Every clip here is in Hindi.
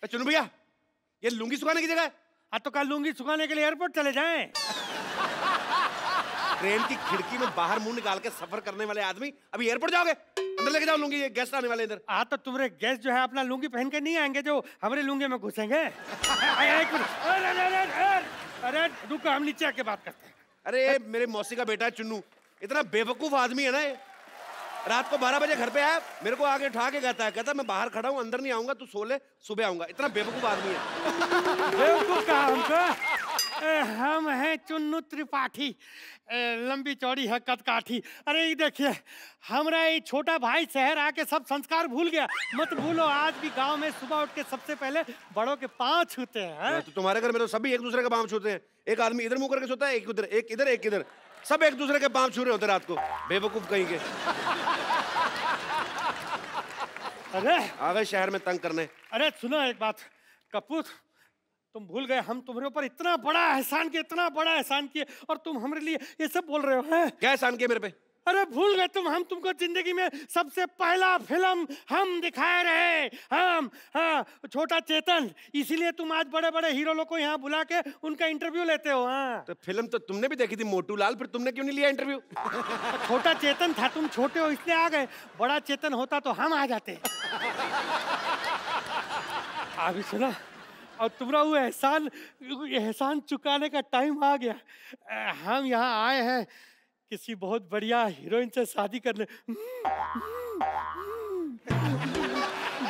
चुनू भैया, ये लुंगी सुखाने की जगह है। हाँ तो कल लुंगी सुखाने के लिए एयरपोर्ट चले जाएं। ट्रेन की खिड़की में बाहर मुंह निकाल के सफर करने वाले आदमी अभी एयरपोर्ट जाओगे? अंदर लेके जाओ लुंगी, ये गेस्ट आने वाले इधर। हाँ तो तुम्हारे गेस्ट जो है अपना लुंगी पहन के नहीं आएंगे जो हमारे लुंगी में घुसेंगे। अरे रुको, हम नीचे आके बात करते हैं। अरे मेरे मौसी का बेटा है चुन्नू, इतना बेवकूफ आदमी है ना ये। रात को 12 बजे घर पे आया, मेरे को आगे उठा के कहता मैं बाहर खड़ा हूँ, अंदर नहीं आऊंगा, तू सो ले, सुबह आऊंगा। इतना बेवकूफ आदमी है। बेवकूफ कहा हमको? हम हैं चुन्नू त्रिपाठी, लंबी चौड़ी है कद काठी। अरे ये देखिए, हमारा ये छोटा भाई शहर आके सब संस्कार भूल गया। मत भूलो, आज भी गांव में सुबह उठ के सबसे पहले बड़ों के पांव छूते हैं। तो तुम्हारे घर में तो सभी एक दूसरे के पांव छूते हैं। एक आदमी इधर मुंह करके सोता है, एक उधर, एक इधर, एक इधर, सब एक दूसरे के पांव छू रहे होते रात को। बेवकूफ कहीं के। अरे आ गए शहर में तंग करने। अरे सुनो एक बात कपूर, तुम भूल गए हम तुम्हारे ऊपर इतना बड़ा एहसान किए, इतना बड़ा एहसान किए, और तुम हमारे लिए ये सब बोल रहे हो हैं? क्या एहसान किया मेरे पे? अरे भूल गए तुम, हम तुमको जिंदगी में सबसे पहला फिल्म हम दिखाए रहे, हम। हाँ, छोटा चेतन, इसीलिए तुम आज बड़े बड़े हीरो लोग को यहाँ बुला के उनका इंटरव्यू लेते हो। हाँ तो फिल्म तो तुमने भी देखी थी मोटू लाल, फिर तुमने क्यों नहीं लिया इंटरव्यू? छोटा चेतन था, तुम छोटे हो इसलिए आ गए। बड़ा चेतन होता तो हम आ जाते। अभी सुना, और तुम्हारा वो एहसान चुकाने का टाइम आ गया। हम यहाँ आए हैं किसी बहुत बढ़िया हीरोइन से शादी करने।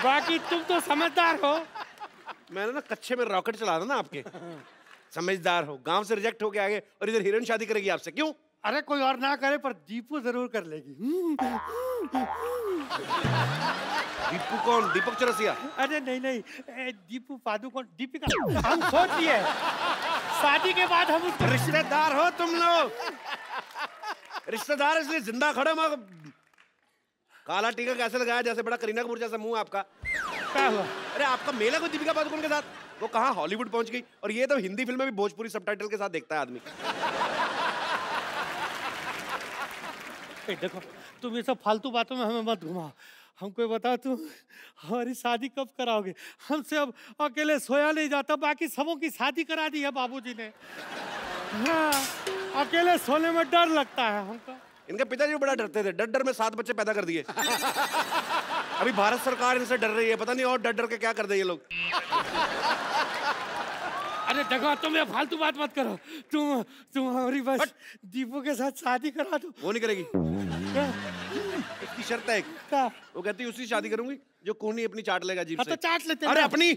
बाकी तुम तो समझदार हो। मैंने ना कच्चे में रॉकेट चला था ना आपके। समझदार हो, गांव से रिजेक्ट होके आगे और इधर हीरोइन शादी करेगी आपसे, क्यों? अरे कोई और ना करे पर दीपू जरूर कर लेगी। दीपू कौन? दीपक चौरसिया? अरे नहीं, दीपू पादुकोण, दीपिका। हम सोच लिए शादी के बाद हम रिश्तेदार हो तुम लोग। रिश्तेदार इसलिए जिंदा खड़े। काला टीका कैसे लगाया, जैसे बड़ा करीना कपूर जैसा मुंह आपका। क्या हुआ? अरे आपका मेल है कोई दीपिका पादुकोण के साथ? वो कहाँ हॉलीवुड पहुंच गई, और ये तो हिंदी फिल्म में भी भोजपुरी सबटाइटल के साथ देखता है आदमी। देखो तुम ये सब फालतू बातों में हमें मत घुमाओ। हमको ये बताओ, तुम हमारी शादी कब कराओगे? हमसे अब अकेले सोया नहीं जाता, बाकी सबों की शादी करा दी है बाबूजी ने। हाँ, अकेले सोने में डर लगता है हमको। इनके पिताजी बड़ा डरते थे, डर डर में 7 बच्चे पैदा कर दिए। अभी भारत सरकार इनसे डर रही है, पता नहीं और डर डर के क्या कर दे ये लोग। अरे देखो, तुम ये फालतू बात मत करो। तुम हमारी बस दीपू के साथ शादी करा दो। वो नहीं करेगी, उसकी शर्त है। वो कहती है उसी शादी करूंगी जो कोहनी अपनी चाट लेगा जीभ से। तो चाट लेते। अरे अपनी।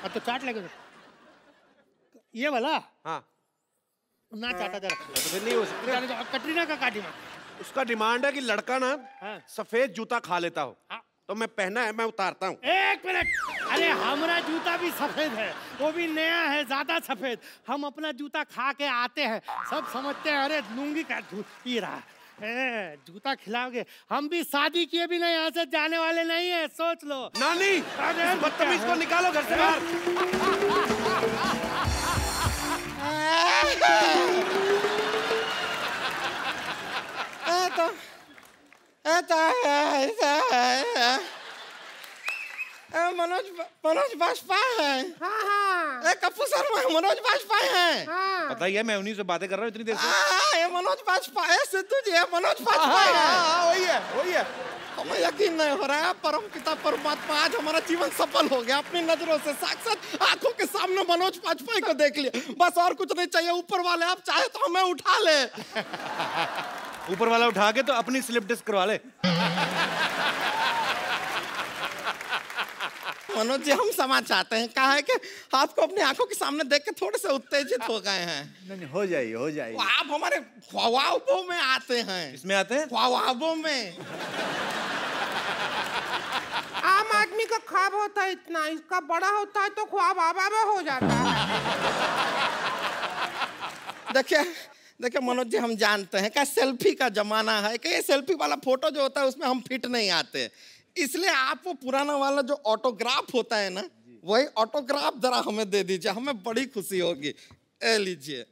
तो चाट लेगा ये वाला। हाँ ना चाटा जरा। तो फिर नहीं हो सकता। कटरीना का डिमांड? उसका डिमांड है कि लड़का ना सफेद जूता खा लेता हो। तो मैं पहना है, मैं उतारता हूँ। एक मिनट, अरे हमारा जूता भी सफेद है, वो भी नया है, ज्यादा सफेद। हम अपना जूता खा के आते हैं, सब समझते हैं अरे लुंगी का पी रहा है, जूता खिलाओगे। हम भी शादी किए भी नहीं, यहाँ से जाने वाले नहीं है, सोच लो। नानी, बदतमीज को निकालो घर से बाहर। मनोज बाजपेयी है। हाँ। कपूर शर्मा मनोज बाजपेयी है। हाँ। पता ही है, मैं उन्हीं से बातें कर रहा हूँ इतनी देर से। ये मनोज बाजपेयी, सिद्धू जी है, मनोज बाजपेयी है। वही है। हमें यकीन नहीं हो रहा है, परम पिता परमात्मा, आज हमारा जीवन सफल हो गया। अपनी नजरों से साक्षात आंखों के सामने मनोज बाजपेयी को देख लिया, बस और कुछ नहीं चाहिए। ऊपर वाले आप चाहे तो हमें उठा ले। ऊपर वाला उठा के तो अपनी स्लिप डिस्क करवा ले। मनोज जी, हम समाज चाहते हैं, कहा है कि आपको अपनी आंखों के सामने देख के थोड़े से उत्तेजित हो गए हैं। नहीं, हो जाइए। आप हमारे ख्वाबों में आते हैं। इसमें आते हैं? ख्वाबों में। आम आदमी का ख्वाब होता है इतना, इसका बड़ा होता है तो ख्वाब आबा में हो जाता है। देखिए मनोज जी, हम जानते हैं कि सेल्फी का जमाना है, कि ये सेल्फी वाला फोटो जो होता है उसमें हम फिट नहीं आते, इसलिए आप वो पुराना वाला जो ऑटोग्राफ होता है ना, वही ऑटोग्राफ जरा हमें दे दीजिए, हमें बड़ी खुशी होगी। ए लीजिए।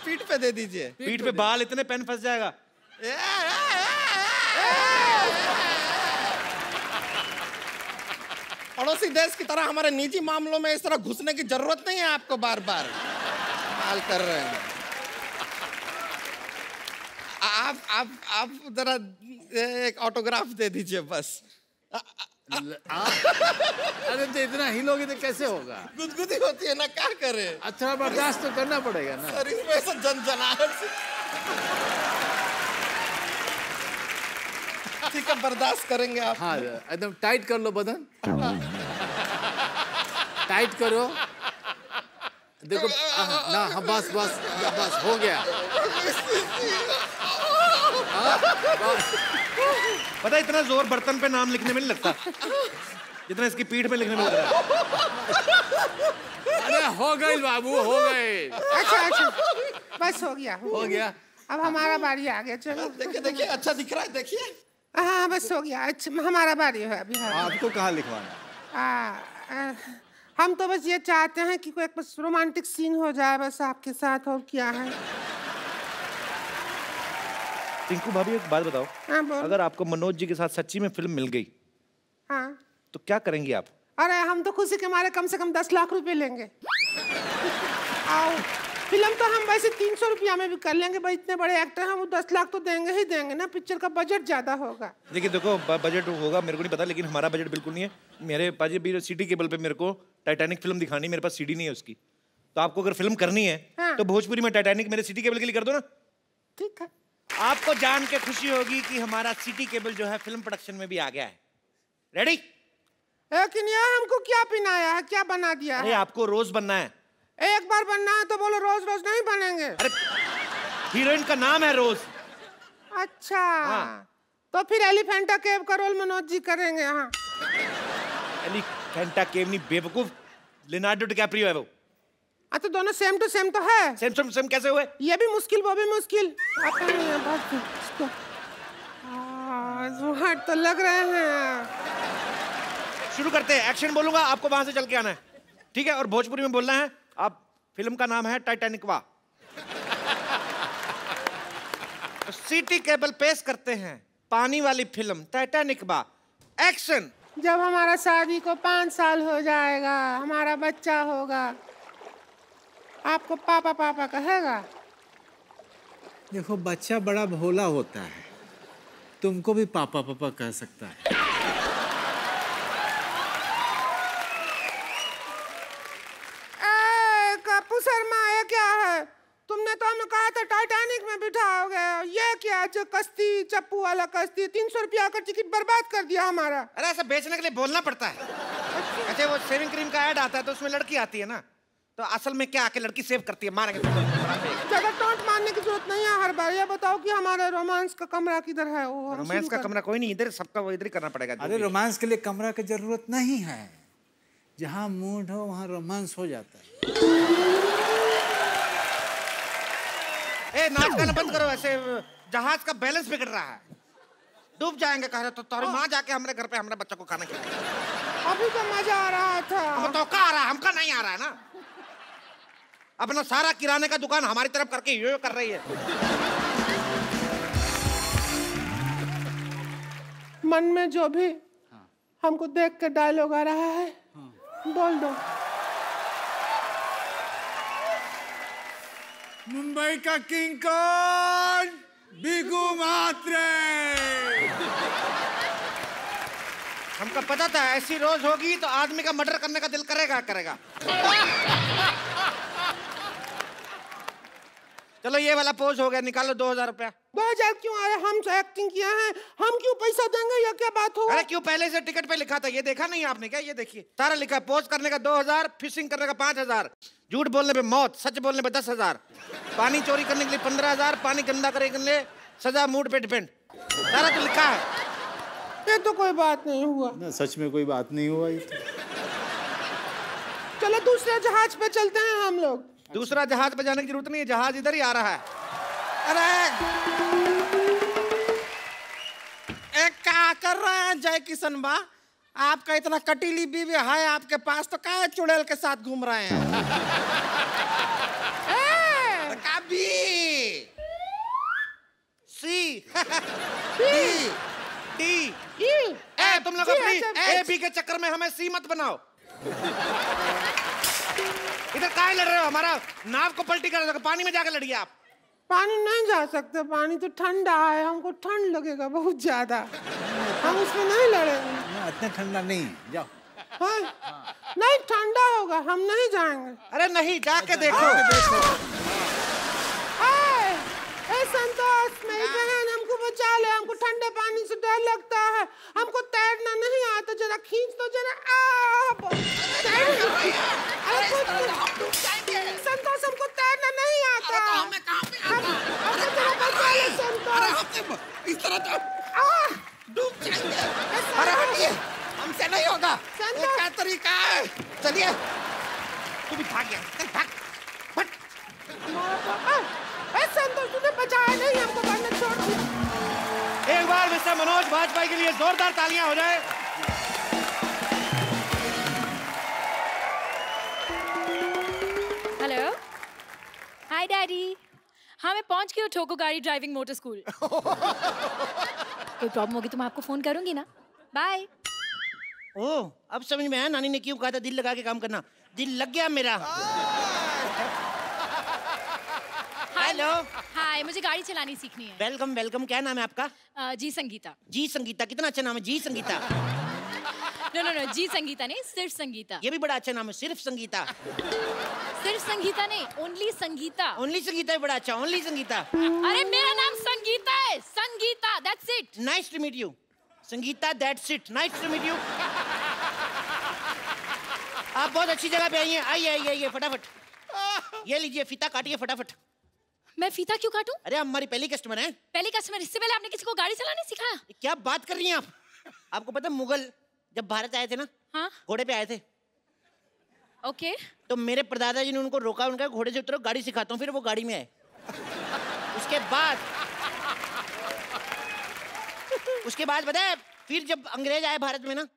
पीठ पे दे दीजिए। पीठ पे बाल इतने पेन फंस जाएगा, पड़ोसी देश की तरह हमारे निजी मामलों में इस तरह घुसने की जरूरत नहीं है आपको बार बार। हाल कर रहे हैं आप जरा एक ऑटोग्राफ दे दीजिए बस। अरे तो इतना हिलोगे तो कैसे होगा? गुदगुदी होती है ना, क्या करे? अच्छा बर्दाश्त तो करना पड़ेगा ना। शरीर में ऐसा जनजनाहट से। ठीक है, बर्दाश्त करेंगे आप। हाँ एकदम टाइट कर लो बदन, टाइट करो। देखो ना, हाँ बस बस बस हो गया। पता है इतना जोर बर्तन पे नाम लिखने में नहीं लगता जितना इसकी पीठ में लिखने में लग रहा है। अरे हो गई बाबू, हो गए। अच्छा बस हो गया। हो गया। अब हमारा बारी आ गया। चलो देखिए देखिए, अच्छा दिख रहा है, देखिए। हाँ बस हो गया। अच्छा हमारा बारी है अभी। आपको कहाँ लिखवाना? हम तो बस ये चाहते हैं कि कोई बस रोमांटिक सीन हो जाए बस आपके साथ, और क्या है। टिंकू भाभी एक बात बताओ, हाँ बोल। अगर आपको मनोज जी के साथ सच्ची में फिल्म मिल गई हाँ तो क्या करेंगी आप? अरे हम तो खुशी के मारे कम से कम 10 लाख रुपए लेंगे। आओ, फिल्म तो हम वैसे 300 रुपया में भी कर लेंगे भाई, इतने बड़े एक्टर हैं, वो 10 लाख तो देंगे ही देंगे ना। पिक्चर का बजट ज्यादा होगा। देखिए देखो, बजट होगा मेरे को नहीं पता, लेकिन हमारा बजट बिल्कुल नहीं है। मेरे पाजी भी सिटी केबल पे मेरे को टाइटैनिक फिल्म दिखानी, मेरे पास सीडी नहीं है उसकी। तो आपको अगर फिल्म करनी है हाँ। तो भोजपुरी में टाइटैनिक मेरे सिटी केबल के लिए कर दो ना। ठीक है। आपको जान के खुशी होगी कि हमारा सिटी केबल जो है फिल्म प्रोडक्शन में भी आ गया है। रेडी? लेकिन ये हमको क्या पिनाया है, क्या बना दिया अरे है? आपको रोज बनना है। एक बार बनना है तो बोलो, रोज रोज नहीं बनेंगे। अरे हीरोइन का नाम है रोज। अच्छा हाँ। तो फिर एलिफेंटा केव का रोल मनोज जी करेंगे। हाँ एलिफेंटा केव नहीं बेवकूफ, लियोनार्डो डिकैप्रियो है वो। तो दोनों सेम टू सेम तो है। सेम सेम सेम कैसे हुए? ये भी मुश्किल वो भी मुश्किल। आता नहीं है बात इसको। स्मार्ट तो लग रहे हैं। शुरू करते हैं। एक्शन बोलूंगा, आपको वहां से चल के आना है, ठीक है? और भोजपुरी में बोलना है। आप फिल्म का नाम है टाइटैनिक वा। तो सिटी केबल पेश करते हैं पानी वाली फिल्म टाइटैनिक वा। एक्शन। जब हमारा शादी को 5 साल हो जाएगा, हमारा बच्चा होगा, आपको पापा पापा कहेगा? देखो बच्चा बड़ा भोला होता है, तुमको भी पापा पापा कह सकता है। कपूर शर्मा, ये क्या है? तुमने तो हमें कहा था टाइटैनिक में बिठाओगे, ये क्या जो कश्ती, चप्पू वाला कश्ती, 300 रुपया का टिकट बर्बाद कर दिया हमारा। अरे ऐसा बेचने के लिए बोलना पड़ता है। अच्छा वो शेविंग क्रीम का ऐड आता है तो उसमें लड़की आती है ना, तो असल में क्या आके लड़की सेव करती है, मारेंगे ज्यादा टॉन्ट मारने की जरूरत नहीं है हर बार। ये बताओ कि हमारा रोमांस का कमरा किधर है? वो हम रोमांस शुरू का कर- कमरा कोई नहीं, इधर सबका वो इधर ही करना पड़ेगा। अरे रोमांस के लिए कमरा की जरूरत नहीं है, जहाँ मूड हो वहाँ रोमांस हो जाता है। ए नाच गाना बंद करो, ऐसे जहाज का बैलेंस बिगड़ रहा है, डूब जाएंगे। कह रहे तो तुम्हारी माँ जाके हमारे घर पे हमारे बच्चा को खाना खिलाए। अभी तो मजा आ रहा था। तो का आ रहा है, हमका नहीं आ रहा है ना। अपना सारा किराने का दुकान हमारी तरफ करके यो कर रही है। मन में जो भी हमको देख के डायलॉग आ रहा है, बोल दो। मुंबई का किंग कौन? बिगू मात्रे। हमको पता था ऐसी रोज होगी तो आदमी का मर्डर करने का दिल करेगा करेगा। चलो ये वाला पोज हो गया, निकालो 2000 रुपया। 2000 क्यों आ रहे? हम तो एक्टिंग किया है, हम क्यों पैसा देंगे? ये क्या बात हो? अरे क्यों, पहले से टिकट पे लिखा था, ये देखा नहीं आपने क्या? ये देखिए सारा लिखा है। पोज करने का 2000, फिशिंग करने का 5000, झूठ बोलने पे मौत, सच बोलने पे 10,000, पानी चोरी करने के लिए 15,000, पानी गंदा करने के लिए सजा मूड पे डिपेंड। सारा तो लिखा है। ये तो कोई बात नहीं हुआ। ना सच में कोई बात नहीं हुआ। ये तो चलो दूसरे जहाज पे चलते हैं हम लोग। दूसरा जहाज पे जाने की जरूरत नहीं है, जहाज इधर ही आ रहा है। अरे क्या कर रहे हैं जय किशन बा? आपका इतना कटीली बीवी है आपके पास, तो क्या चुड़ैल के साथ घूम रहे हैं? C D. ई। ए तुम लोग जी, अपनी अच्छा, ए बी के चक्कर में हमें सी मत बनाओ। इधर काहे लड़ रहे हो? हमारा नाव को पलटी कर रहे हो, पानी में जाकर लड़िए आप। पानी नहीं जा सकते, पानी तो ठंडा है, हमको ठंड लगेगा बहुत ज्यादा, हम उसमें नहीं लड़ेंगे। इतना ठंडा नहीं, जाओ। हाँ? नहीं ठंडा होगा, हम नहीं जाएंगे। अरे नहीं, जाके देखो। संतोष, मेरी बहन हमको बचा ले, हमको ठंडे पानी से डर लगता है, हमको तैरना नहीं आता, जरा खींच तो जरा। संतोष हमको तैरना नहीं आता। जरा बचा ले संतोष। इस तरह डूब जाएंगे। अरे हटिए, हमसे नहीं होगा। ये क्या तरीका है? चलिए। तू भी भाग गया, चल भाग। संतोष तूने बचाया नहीं हमको, वरना छोड़ दिया। एक बार मिस्टर मनोज वाजपेयी के लिए जोरदार तालियां हो जाए। हेलो, हाय डैडी। हाँ मैं पहुंच गई हूँ ठोको गाड़ी ड्राइविंग मोटर स्कूल। कोई प्रॉब्लम होगी तो मैं आपको फोन करूंगी ना। बाय। ओह, अब समझ में आया नानी ने क्यों कहा था दिल लगा के काम करना। दिल लग गया मेरा। हेलो। हाय, मुझे गाड़ी चलानी सीखनी है। Welcome welcome. क्या नाम है आपका? जी संगीता। जी संगीता, कितना अच्छा नाम है, जी संगीता। नो नो नो, जी संगीता नहीं, सिर्फ संगीता। ये भी बड़ा अच्छा नाम है, सिर्फ संगीता। सिर्फ संगीता नहीं, ओनली संगीता। ओनली संगीता है बड़ा अच्छा, ओनली संगीता। अरे मेरा नाम संगीता है, Sangeeta, that's it. Nice to meet you Sangeeta, that's it, nice to meet you. आप बहुत अच्छी जगह पे आई हैं, आइए आइए आइए फटाफट। ये लीजिए फीता काटिए फटाफट। मैं फीता क्यों काटूं? अरे हमारी पहली कस्टमर है। पहली कस्टमर? इससे पहले आपने किसी को गाड़ी चलाने सिखाया? क्या बात कर रही हैं आप? आपको पता है मुगल जब भारत आए थे ना, हाँ घोड़े पे आए थे, ओके। तो मेरे परदादा जी ने उनको रोका, उनका घोड़े से उतरो, गाड़ी सिखाता हूँ, फिर वो गाड़ी में आए। उसके बाद पता है फिर जब अंग्रेज आए भारत में ना,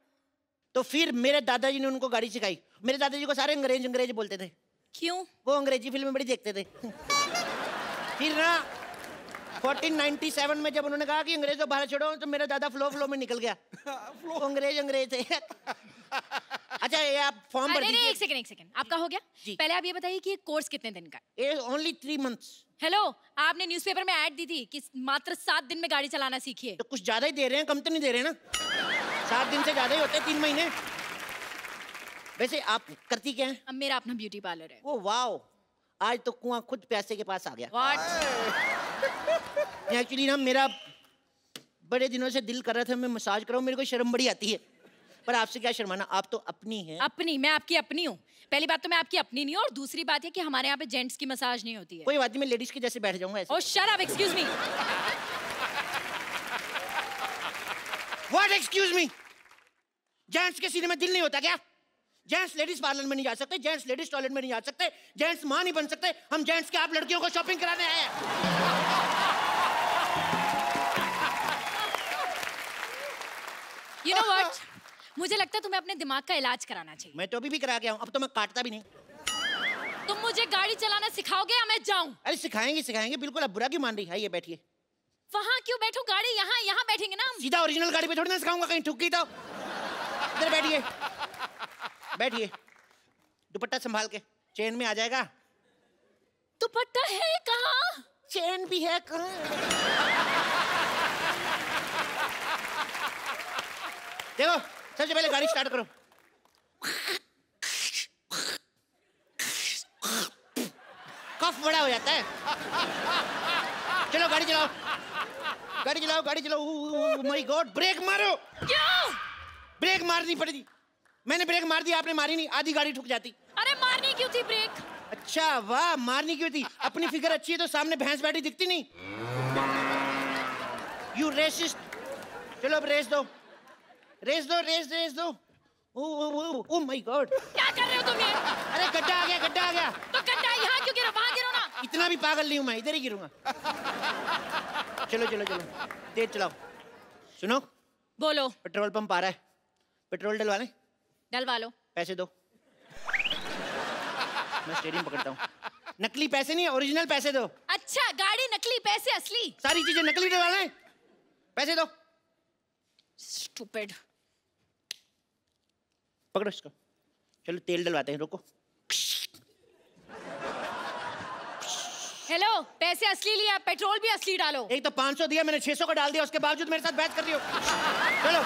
तो फिर मेरे दादाजी ने उनको गाड़ी सिखाई। मेरे दादाजी को सारे अंग्रेज अंग्रेज बोलते थे। क्यों? वो अंग्रेजी फिल्में बड़ी देखते थे। फिर ना 1497 में जब उन्होंने कहा कि अंग्रेजों भारत छोड़ो, तो मेरा दादा फ्लो में निकल गया। वो अंग्रेज थे। अच्छा ये आप फॉर्म भर दीजिए। एक सेकंड, आपका हो गया? पहले आप ये बताइए कि ये कोर्स कितने दिन का? Only 3 months। हेलो, आपने न्यूज़पेपर में ऐड दी थी कि मात्र 7 दिन में गाड़ी चलाना सीखिए। तो कुछ ज्यादा ही दे रहे हैं, कम तो नहीं दे रहे ना। 7 दिन से ज्यादा ही होते हैं, 3 महीने। वैसे आप करती क्या है? अब मेरा अपना ब्यूटी पार्लर है। ओ वाओ, आज तो कुआं खुद प्यासे के पास आ गया। एक्चुअली ना मेरा बड़े दिनों से दिल कर रहा था मैं मसाज कराऊं, मेरे को शर्म बड़ी आती है, पर आपसे क्या शर्माना, आप तो अपनी है। अपनी? मैं आपकी अपनी हूँ? पहली बात तो मैं आपकी अपनी नहीं हूँ, और दूसरी बात है कि हमारे यहाँ पे जेंट्स की मसाज नहीं होती है। कोई बात नहीं, मैं लेडीज के जैसे बैठ जाऊंगा ऐसे। Oh shut up, excuse me. What excuse me? Gents के सीने में दिल नहीं होता क्या? जेंट्स लेडीज पार्लर में नहीं जा सकते, जेंट्स लेडीज टॉयलेट में नहीं जा सकते, जेंट्स मां नहीं बन सकते, हम जेंट्स के आप लड़कियों को शॉपिंग कराने आए हैं। You know what? मुझे लगता है तुम्हें अपने दिमाग का इलाज कराना चाहिए। मैं तो अभी भी करा के आऊं, अब तो मैं काटता भी नहीं। तुम मुझे गाड़ी चलाना सिखाओगे या मैं जाऊं? अरे सिखाएंगे सिखाएंगे, बिल्कुल। अब बुरा क्यों मान रही है? आइए बैठिए। वहां क्यों बैठो? गाड़ी यहाँ बैठेंगे ना हम। सीधा ओरिजिनल गाड़ी पे थोड़ी ना सिखाऊंगा, कहीं ठुक गई तो। इधर बैठिए बैठिए, दुपट्टा संभाल के, चेन में आ जाएगा। दुपट्टा है कहाँ? चेन भी है कहाँ? देखो, सबसे पहले गाड़ी स्टार्ट करो। कफ बड़ा हो जाता है। चलो गाड़ी चलाओ, गाड़ी चलाओ, गाड़ी चलाओ। माय गॉड, ब्रेक मारो। क्यों? ब्रेक मारनी पड़ेगी। मैंने ब्रेक मार दी, आपने मारी नहीं, आधी गाड़ी ठुक जाती। अरे मारनी क्यों थी ब्रेक? अच्छा वाह, मारनी क्यों थी? अपनी फिगर अच्छी है तो सामने भैंस बैठी दिखती नहीं। You racist. चलो अब रेस दो, रेस दो, रेस दो। ओह माय गॉड, क्या कर रहे हो तुम ये? अरे गड्ढा आ गया, गड्ढा आ गया। तो गड्ढा यहाँ क्यों गिरो? वहाँ गिरो ना। इतना भी पागल नहीं हूं मैं, इधर ही गिरूंगा। चलो चलो चलो, तेज चलाओ। सुनो, बोलो। पेट्रोल पंप आ रहा है, पेट्रोल डलवाने? डलवा लो। पैसे दो, मैं स्टीयरिंग पकड़ता हूँ। नकली पैसे नहीं, ओरिजिनल पैसे दो। अच्छा, गाड़ी नकली, पैसे असली। सारी चीजें नकली डलवाने, पैसे दो। स्टूपिड। पकड़ो इसको, चलो तेल डलवाते हैं, रुको। हेलो, पैसे असली लिया, पेट्रोल भी असली डालो। एक तो 500 दिया मैंने, 600 का डाल दिया, उसके बावजूद मेरे साथ बहस कर रही हो। चलो।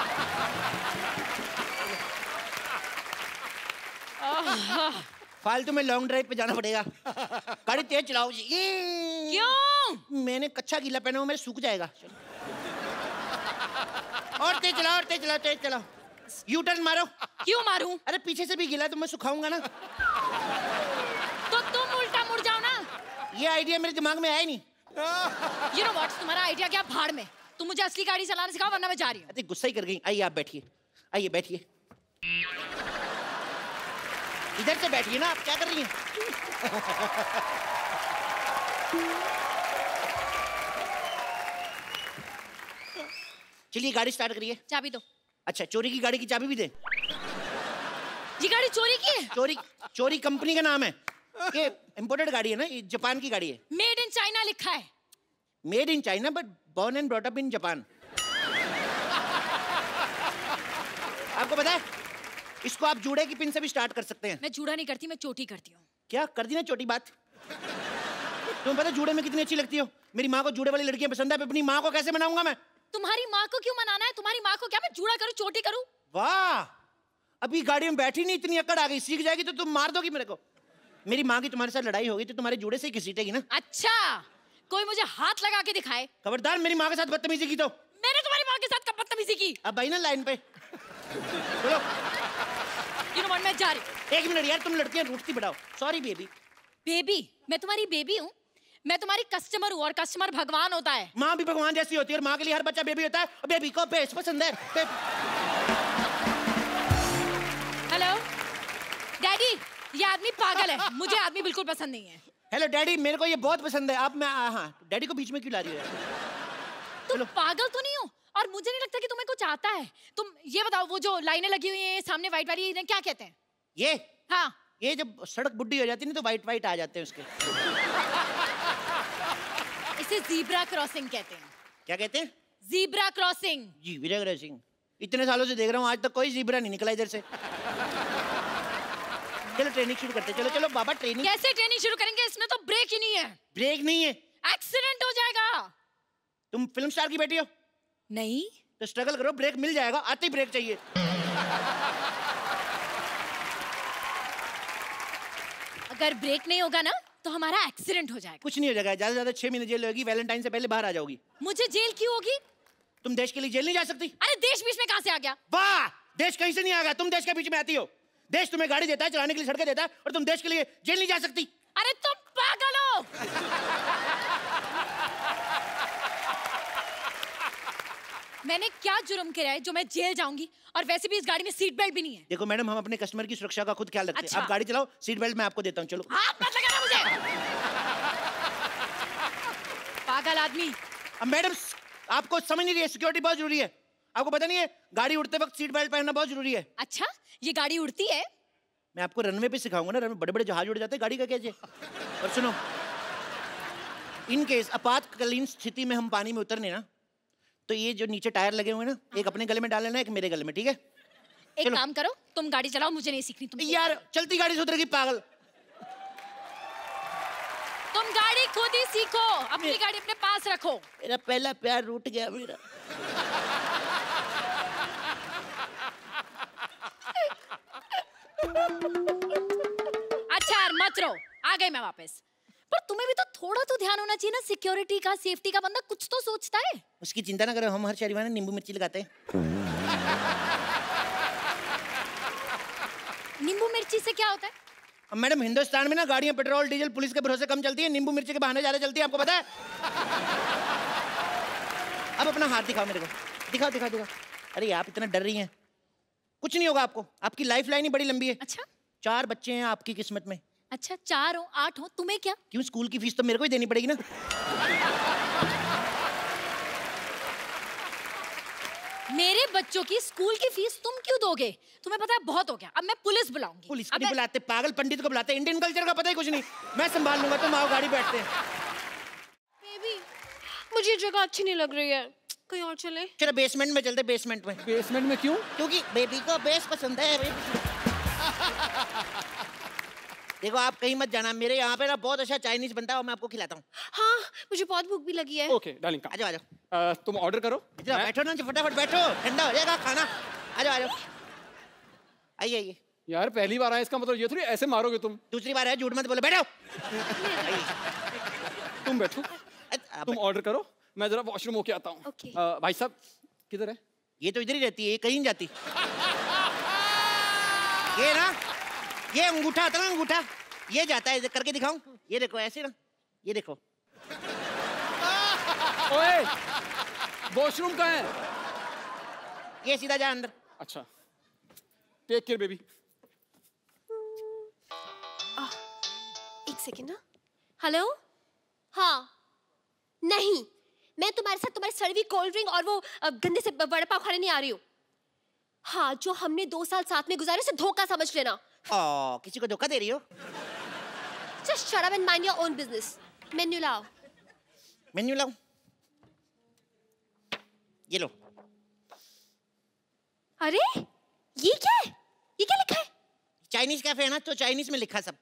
फालतू में लॉन्ग ड्राइव पे जाना पड़ेगा। गाड़ी तेज चलाओ जी। क्यों? मैंने कच्चा गीला पहना हुआ, मेरे सूख जाएगा। और तेज चलाओ, और तेज चलाओ, तेज चलाओ। यू टर्न मारो। क्यों मारूं? अरे पीछे से भी गीला है तो मैं सुखाऊंगा ना। तो तुम उल्टा मुड़ जाओ ना। ये आइडिया मेरे दिमाग में आया नहीं। You know what? तुम्हारा आइडिया क्या, भाड़ में। तुम मुझे असली गाड़ी चलाना सिखाओ, वरना मैं जा रही हूँ। अरे गुस्सा ही कर गई। आइए आप बैठिए, आइए बैठिए। इधर से बैठिए ना, आप क्या कर रही हैं? चलिए गाड़ी स्टार्ट करिए। चाबी दो। अच्छा, चोरी की गाड़ी की चाबी भी दे? ये गाड़ी चोरी की है? चोरी कंपनी का नाम है। ये इंपोर्टेड गाड़ी है ना, ये जापान की गाड़ी है। मेड इन चाइना लिखा है। Made in China but born and brought up in Japan. आपको पता है, इसको आप जूड़े की पिन से भी स्टार्ट कर सकते हैं। मैं जूड़ा नहीं करती, मैं चोटी करती हूँ। क्या कर दी ना छोटी बात। तुम्हें पता है जूड़े में कितनी अच्छी लगती हो? मेरी माँ को जूड़े वाली लड़कियां पसंद है, अपनी माँ को कैसे मनाऊंगा मैं? तुम्हारी माँ को क्यों मनाना है? तुम्हारी माँ को क्या मैं जूड़ा करूँ, चोटी करूँ? वाह, अभी गाड़ी में बैठी नहीं, इतनी अकड़ आ गई। सीख जाएगी तो तुम मार दोगी मेरे को। मेरी माँ की तुम्हारे साथ लड़ाई होगी तो तुम्हारे जूड़े से ही घसीटेगी ना। अच्छा, कोई मुझे हाथ लगा के दिखाए। खबरदार मेरी माँ के साथ बदतमीजी की तो। मैंने तुम्हारी माँ के साथ कब बदतमीजी की? अब भाई ना लाइन पे बोलो। You know what, मैं जा रही हूँ। एक मिनट यार, तुम लड़कियां रूठती बढ़ाओ। Sorry baby. बेबी? मैं तुम्हारी बेबी हूँ? मैं तुम्हारी कस्टमर हूँ, और कस्टमर भगवान होता है। माँ भी भगवान जैसी होती है, और माँ के लिए हर बच्चा बेबी होता है, और बेबी को बेस पसंद है। हेलो डैडी, ये आदमी पागल है, मुझे आदमी बिल्कुल पसंद नहीं है। हेलो डैडी, मेरे को ये बहुत पसंद है। आप मैं हाँ, डैडी को बीच में क्यों ला रही हो यार? तुम पागल तो नहीं हो? और मुझे नहीं लगता कि तुम्हें कुछ आता है। तुम ये बताओ, वो जो लाइनें लगी हुई हैं सामने वाइट वाली, इन्हें क्या कहते हैं? ये हाँ, ये जब सड़क बुड्ढी हो जाती है ना तो वाइट वाइट आ जाते हैं उसके। इसे जीब्रा क्रॉसिंग कहते हैं। क्या कहते हैं? Zebra crossing. जी विजय सिंह, इतने सालों से देख रहा हूँ, आज तक कोई जीब्रा नहीं निकला इधर से। चलो ट्रेनिंग शुरू करते हैं। चलो चलो बाबा, ट्रेनिंग। कैसे ट्रेनिंग शुरू करेंगे? इसमें तो ब्रेक ही नहीं है। ब्रेक नहीं है? एक्सीडेंट हो जाएगा। तुम फिल्म स्टार की बेटी हो? नहीं तो स्ट्रगल करो, ब्रेक मिल जाएगा। आते ही ब्रेक चाहिए। अगर ब्रेक नहीं होगा ना तो हमारा एक्सीडेंट हो जाएगा। कुछ नहीं हो जाएगा, ज्यादा से ज्यादा 6 महीने जेल होगी। वैलेंटाइन से पहले बाहर आ जाओगी। मुझे जेल क्यों होगी? तुम देश के लिए जेल नहीं जा सकती। अरे देश बीच में कहाँ से आ गया? वाह, देश कहीं से नहीं आ गया, तुम देश के बीच में आती हो। देश तुम्हें गाड़ी देता है, चलाने के लिए सड़कें देता है, और तुम देश के लिए जेल नहीं जा सकती। अरे तुम पागल हो। मैंने क्या जुर्म किया है जो मैं जेल जाऊंगी? और वैसे भी इस गाड़ी में सीट बेल्ट भी नहीं है। देखो मैडम, हम अपने कस्टमर की सुरक्षा का खुद ख्याल रखते हैं। अच्छा। आप गाड़ी चलाओ, सीट बेल्ट मैं आपको देता हूँ। चलो। हाथ मत लगाना मुझे। पागल आदमी। अब मैडम, आपको समझ नहीं रही है, सिक्योरिटी बहुत जरूरी है। आपको पता नहीं है, गाड़ी उड़ते वक्त सीट बेल्ट पहनना बहुत जरूरी है। अच्छा, ये गाड़ी उड़ती है? मैं आपको रनवे पे सिखाऊंगा ना, रनवे बड़े बड़े जहाज उड़ जाते हैं, गाड़ी का कैसे। और सुनो, इन केस आपातकालीन स्थिति में हम पानी में उतरने ना, तो ये जो नीचे टायर लगे हुए हैं ना, एक अपने गले में डाल लेना, एक मेरे गले में, ठीक है? एक काम करो, तुम गाड़ी चलाओ, मुझे नहीं सीखनी। तुम यार चलती गाड़ी से उतरेगी पागल। तुम गाड़ी खुद ही सीखो, अपनी गाड़ी अपने पास रखो। मेरा पहला प्यार रूठ गया मेरा। अच्छा मत रो, आ गई मैं वापस। पर तुम्हें भी तो थोड़ा तो ध्यान होना चाहिए ना, सिक्योरिटी का, सेफ्टी का। बंदा कुछ तो सोचता है। उसकी चिंता ना करो, हम हर शनिवार नींबू मिर्ची लगाते हैं। नींबू मिर्ची से क्या होता है? अब मैडम, हिंदुस्तान में ना गाड़ियां पेट्रोल डीजल पुलिस के भरोसे कम चलती है, नींबू मिर्ची के बहाने ज्यादा चलती है, आपको पता है? अब अपना हाथ दिखाओ मेरे को, दिखाओ दिखाओ दिखाओ। अरे आप इतना डर रही हैं, कुछ नहीं होगा आपको। आपकी लाइफ लाइन ही बड़ी लंबी है। अच्छा, 4 बच्चे हैं आपकी किस्मत में। अच्छा 4 हो 8 हो, तुम्हें क्या? क्यों, स्कूल की फीस तो मेरे को ही देनी पड़ेगी ना। मेरे बच्चों की स्कूल की फीस तुम क्यों दोगे? तुम्हें पता है बहुत हो गया, अब मैं पुलिस बुलाऊंगी। पुलिस को नहीं बुलाते, पागल पंडित को बुलाते। इंडियन कल्चर का पता ही कुछ नहीं। मैं संभाल लूंगा, तुम आओ गाड़ी बैठते हैं। बेबी, मुझे ये जगह अच्छी नहीं लग रही है, कहीं और चले। चलो बेसमेंट में चलते। बेसमेंट में। बेसमेंट में क्यों? क्योंकि बेबी को बेस पसंद है। देखो आप कहीं मत जाना, मेरे यहाँ पे ना बहुत अच्छा चाइनीज बनता है और मैं आपको खिलाता हूँ। हाँ, मुझे बहुत भूख भी लगी है। ओके डार्लिंग, आ जाओ आ जाओ। तुम ऑर्डर करो। बैठो ना, फटाफट बैठो, ठंडा हो जाएगा खाना। आ जाओ आ जाओ, आइए आइए। यार पहली बार आया, इसका मतलब ये थोड़ी ऐसे मारोगे तुम। दूसरी बार है, झूठ मत बोलो, बैठो। तुम बैठो, तुम ऑर्डर करो, मैं जरा वॉशरूम होके आता हूँ। Okay. भाई साहब किधर है? ये तो इधर ही रहती है, ये कहीं नहीं जाती। ये ना, ये अंगूठा होता है ना, अंगूठा ये जाता है। करके दिखाऊं? ये देखो ऐसे ना, ये देखो। ओए, वॉशरूम कहाँ है? ये सीधा जा अंदर। अच्छा, टेक केयर बेबी। एक सेकेंड ना। हेलो? हाँ, नहीं, मैं तुम्हारे साथ तुम्हारी सड़वी कोल्ड ड्रिंक और वो गंदे से वड़ा पाव खाने नहीं आ रही हूँ। हाँ, जो हमने 2 साल साथ में गुजारे उसे धोखा समझ लेना। किसी को धोखा दे रही हो? Just shut up and mind your own business. Menu लाओ। मेन्यू लाऊं? ये लो। अरे ये क्या है? ये क्या लिखा है? चाइनीज कैफे है ना, तो चाइनीज में लिखा सब।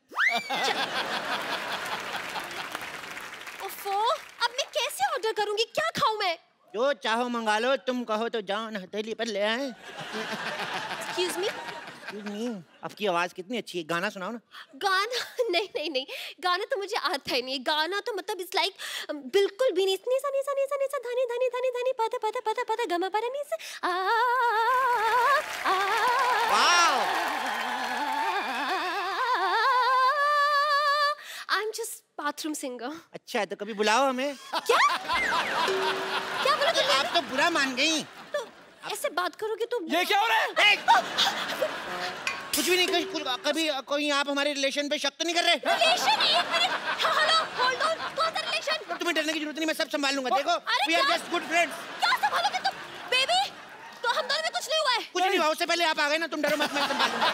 ओफो, अब मैं कैसे ऑर्डर करूंगी? क्या खाऊं मैं? जो चाहो मंगा लो, तुम कहो तो जान हथेली पर ले आए। Excuse me? आपकी आवाज कितनी अच्छी है, गाना सुनाओ ना। गाना? नहीं नहीं नहीं, गाना तो मुझे आता ही नहीं। गाना तो मतलब इट्स लाइक बिल्कुल भी नहीं। नी सा नी सा नी सा नी सा धनी धनी धनी धनी पद पद पद पद गम पर नी से wow, I am just bathroom singer. अच्छा है, तो कभी बुलाओ हमें। क्या क्या बोला तुमने? आप तो बुरा मान गई। तो ऐसे बात करोगे तो ये क्या हो रहा है? कुछ भी नहीं, कभी कोई आप हमारे रिलेशन पे शक तो नहीं कर रहे? रिलेशन? एक मिनट, हेलो, होल्ड ऑन, कौन सा रिलेशन? तुम्हें डरने की जरूरत नहीं, मैं सब संभाल लूंगा। देखो, अरे we are क्या? just good friends। क्या संभालोगे तुम? बेबी, तो हम दोनों में कुछ नहीं हुआ है। कुछ नहीं हुआ, उससे पहले आप आ गए ना, तुम डरो मत, मैं संभाल लूंगा।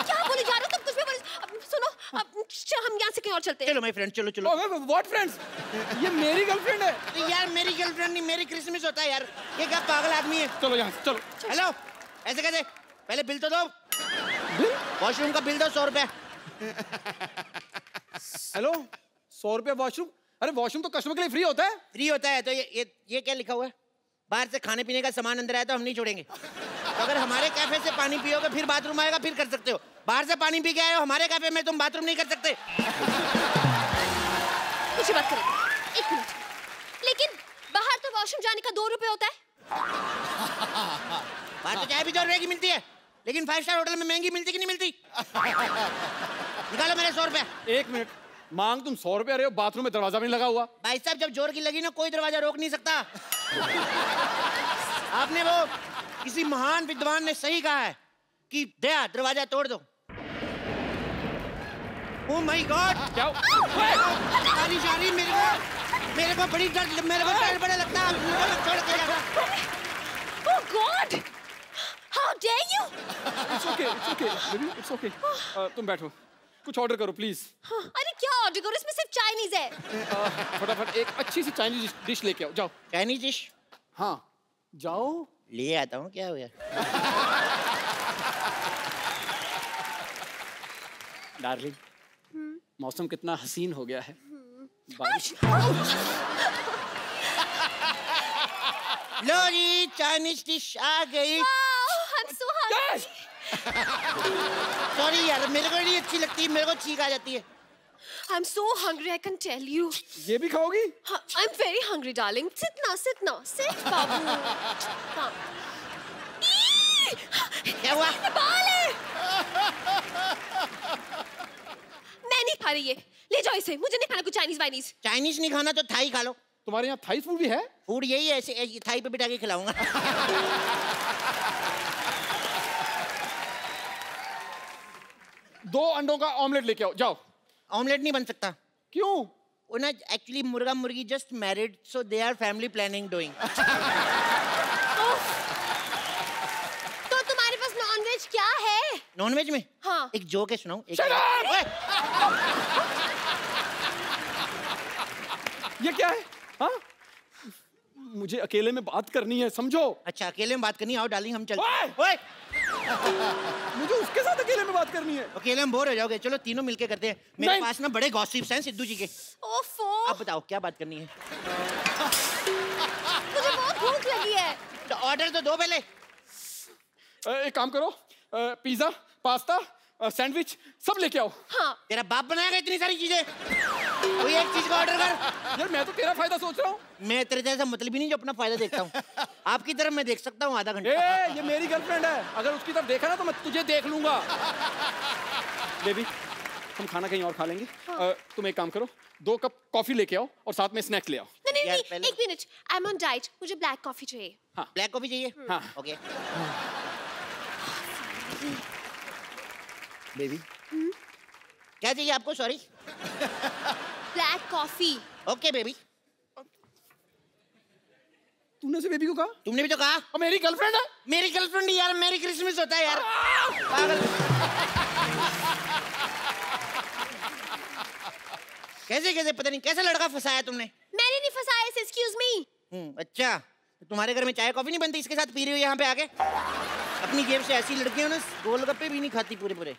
क्या बोले जा रहे हो तुम? कुछ भी बोले। अब सुनो, अब हम यहाँ से कहीं और चलते हैं। चलो माय फ्रेंड, चलो चलो। What friends? ये मेरी गर्लफ्रेंड है। अरे यार, मेरी गर्लफ्रेंड नहीं, मेरी क्रिसमस होता है यार। ये क्या पागल आदमी है। चलो यहाँ से, चलो। हेलो, ऐसे कैसे? पहले बिल तो दो। बिल? वॉशरूम का बिल दो, 100 रुपए। हेलो, 100 रुपये वॉशरूम? अरे वॉशरूम तो कस्टमर के लिए फ्री होता है। फ्री होता है तो ये क्या लिखा हुआ है? बाहर से खाने पीने का सामान अंदर आया तो हम नहीं छोड़ेंगे। तो अगर हमारे कैफे से पानी पियोगे, फिर बाथरूम आएगा, फिर कर सकते हो। बाहर से पानी पी के आए हो हमारे कैफे में, तुम बाथरूम नहीं कर सकते। कुछ बात करें, एक मिनट। लेकिन बाहर तो वॉशरूम जाने का 2 रुपए होता है। बाहर तो चाय भी 2 रुपए की मिलती है, लेकिन 5 स्टार होटल में महंगी मिलती कि नहीं मिलती? निकालो मेरे 100 रुपए। एक मिनट, मांग तुम 100 रुपये रहे हो, बाथरूम में दरवाजा भी नहीं लगा हुआ। भाई साहब, जब जोर की लगी ना, कोई दरवाजा रोक नहीं सकता। आपने वो किसी महान विद्वान ने सही कहा है कि दया दरवाजा तोड़ दो। ओह माय गॉड, क्या? बारिश आ रही, मेरे को बड़ी डर, मेरे को डर बड़ा लगता है। मुझे मत छोड़ के जाना। Oh God! How dare you? It's okay, baby, it's okay. तुम बैठो, कुछ ऑर्डर करो प्लीज। हाँ, अरे क्या ऑर्डर करो? इसमें सिर्फ चाइनीज है। फटाफट एक अच्छी सी चाइनीज डिश लेके आओ, जाओ। Chinese dish? हाँ, जाओ। ले आता हूँ, क्या हुआ? डार्लिंग, मौसम कितना हसीन हो गया है। बारिश। लो जी, चाइनीज डिश आ गई। I'm so hungry. सॉरी यार, मेरे को नहीं अच्छी लगती, मेरे को छींक आ जाती है। I'm so hungry, I can tell you. ये भी खाओगी? हाँ, I'm very hungry, darling. Sit now, sit, बाबू। हाँ। क्या हुआ? ये बाल है। मैं नहीं खा रही ये, ले जाओ इसे। मुझे नहीं खाना कुछ चाइनीज वाइनीज। चाइनीज नहीं खाना तो थाई खा लो। तुम्हारे यहाँ थाई फूड भी है? फूड यही है, ऐसे थाई पे बिठा के खिलाऊंगा। 2 अंडों का ऑमलेट लेके आओ, जाओ। ऑमलेट नहीं बन सकता। क्यों? वो ना एक्चुअली मुर्गा मुर्गी just married, so they are family planning doing. Oh तो तुम्हारे पास नॉनवेज क्या है? नॉनवेज में? हाँ। एक जोक है, सुनाऊं? ये क्या है? हाँ? मुझे अकेले में बात करनी है, समझो। अच्छा, अकेले में बात करनी है? आओ डार्लिंग, हम चलते हैं। मुझे उसके साथ अकेले में बात करनी है। अकेले में बोर हो जाओगे, चलो तीनों मिलके करते हैं। मेरे पास ना बड़े गॉसिप्स हैं सिद्धू जी के। ओफो। आप बताओ क्या बात करनी है? मुझे बहुत भूख लगी है। तो ऑर्डर तो दो पहले। एक काम करो, पिज्जा, पास्ता, सैंडविच सब लेके आओ। हाँ। तेरा बाप बनाएगा इतनी सारी चीजें? कोई एक चीज का ऑर्डर कर। यार मैं तो तेरा फायदा सोच रहा हूँ। मैं तेरे जैसा मतलब ही नहीं जो अपना फायदा देखता हूँ। आपकी तरफ मैं देख सकता हूँ आधा घंटा। ये मेरी गर्लफ्रेंड है, अगर उसकी तरफ देखा ना तो मैं तुझे देख लूंगा। बेबी, हम खाना कहीं और खा लेंगे। तुम एक काम करो, 2 कप कॉफी लेके आओ और साथ में स्नैक्स ले आओ। नहीं, एक minute, I am on diet, मुझे ब्लैक कॉफी चाहिए। हाँ, ब्लैक कॉफी चाहिए? हाँ। ओके। बेबी, क्या चाहिए आपको? Sorry. Black coffee. Okay baby. तूने से बेबी को कहा? तुमने भी तो कहा। और मेरी गर्लफ्रेंड है। मेरी गर्लफ्रेंड यार, मेरी क्रिसमस होता है यार। पागल। कैसे कैसे पता नहीं कैसा लड़का फंसाया तुमने? मैंने नहीं फंसाया इसे, एक्सक्यूज मी। अच्छा, तो तुम्हारे घर में चाय कॉफी नहीं बनती, इसके साथ पी रही हो यहाँ पे आके? अपनी जेब से ऐसी लड़कियां ना गोलगप्पे भी नहीं खाती पूरे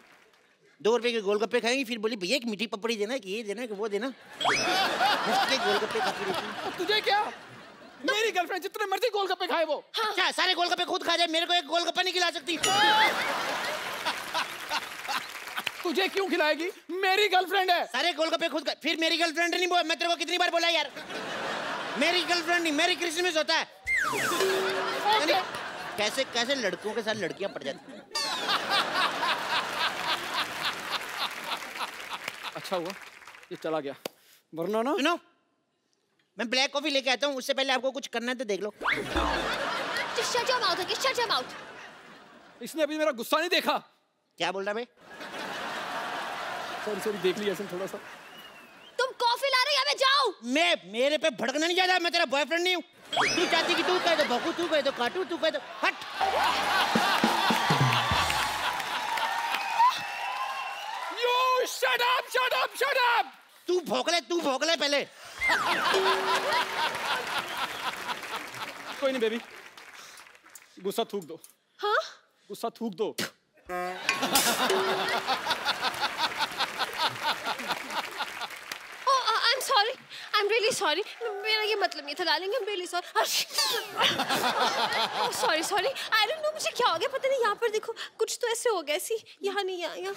2 रुपए के गोलगप्पे खाएंगी, फिर बोली भैया एक मीठी पपड़ी देना, कि ये देना, कि वो देना। गोलगप्पे खाती रहती। तुझे क्या? मेरी गर्लफ्रेंड जितने मर्जी गोलगप्पे खाए वो। हाँ। अच्छा, सारे गोलगप्पे खुद खा जाए, मेरे को एक गोलगप्पा नहीं खिला सकती? तुझे क्यों खिलाएगी? मेरी गर्लफ्रेंड है। सारे गोलगप्पे खुद फिर मेरी गर्लफ्रेंड नहीं बोल, मैं तेरे को कितनी बार बोला यार, मेरी गर्लफ्रेंड नहीं, मेरी क्रिसमस होता है। कैसे कैसे लड़कों के साथ लड़कियां पड़ जाती हैं। अच्छा हुआ ये चला गया, वरना ना। सुनो, मैं ब्लैक कॉफी लेके आता हूँ, उससे पहले आपको कुछ करना है तो देख लो। Just shut your mouth, okay? Shut your mouth. इसने अभी मेरा गुस्सा नहीं देखा। क्या बोल रहा है? सॉरी देख लिया इसने थोड़ा सा। तुम कॉफी ला रहे हो या मैं जाऊं? मेरे पे भड़कना नहीं ज्यादा, मैं तेरा बॉयफ्रेंड नहीं हूँ। तू चाहती कि तू कह दो भोकू, तू कह दो काटू, तू कह दो हट। You shut up! तू भोंक ले पहले। कोई नहीं बेबी, गुस्सा थूक दो। हाँ? गुस्सा थूक दो। I'm sorry. I'm really sorry. मेरा ये मतलब नहीं था darling. I'm really sorry. Oh, sorry. I don't know मुझे क्या हो गया, पता नहीं. यहाँ पर देखो कुछ तो ऐसे हो गया सी. यहाँ नहीं, यहाँ.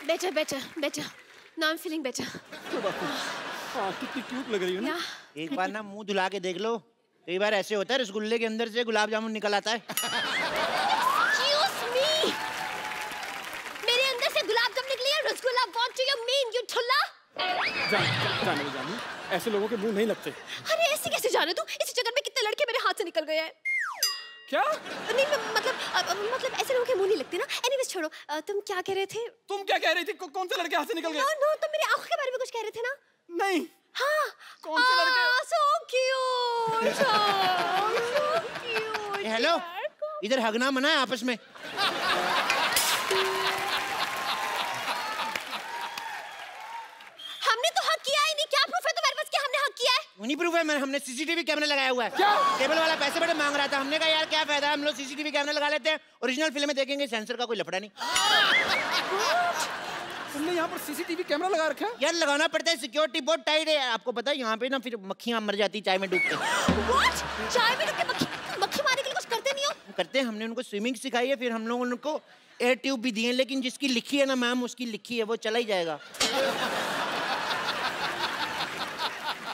Better. Now I'm feeling better. हाँ, कितनी क्यूट लग रही है ना? एक बार ना मुंह धुला के देख लो, कई बार ऐसे होता है रसगुल्ले के अंदर से गुलाब जामुन निकल आता है। Excuse me. मेरे अंदर से गुलाब जामुन निकली है, rasgulla. What do you mean, you ठुल्ला? जाने ऐसे लोगों के मुंह नहीं लगते। अरे ऐसे कैसे जाने तू? इस जगह में कितने लड़के मेरे हाथ से निकल गए हैं। क्या? नहीं मतलब ऐसे लोगों के मुंह नहीं लगते ना। एनीवेज छोड़ो, तुम क्या कह रहे थे? तुम क्या कह रही थी? कौन से लड़के हाथ से निकल गए? नो, तुम मेरी आंखों के बारे में कुछ कह रहे थे ना? नहीं। हाँ। कौन से लड़के? So cute. हेलो, इधर हगना मना है आपस में। हमने तो हक किया ही नहीं. क्या प्रूफ है तुम्हारे पास कि हमने हक किया है? नहीं प्रूफ है, हमने सीसीटीवी कैमरा लगाया हुआ है। क्या? टेबल वाला पैसे बड़े मांग रहा था, हमने कहा यार क्या फायदा, हम लोग सीसीटीवी कैमरा लगा लेते हैं, ओरिजिनल फिल्में देखेंगे, सेंसर का कोई लफड़ा नहीं। तुमने यहाँ पर सीसीटीवी कैमरा लगा रखा है? यार लगाना पड़ता है, सिक्योरिटी बहुत टाइट है, आपको पता है यहाँ पे ना फिर मक्खियाँ मर जाती चाय में डूब के। What? चाय में डूब के मक्खी मारने के लिए कुछ करते नहीं हो? करते हैं, हमने उनको स्विमिंग सिखाई है, फिर हम लोग उनको एयर ट्यूब भी दिए, लेकिन जिसकी लिखी है ना मैम, उसकी लिखी है, वो चला ही जाएगा।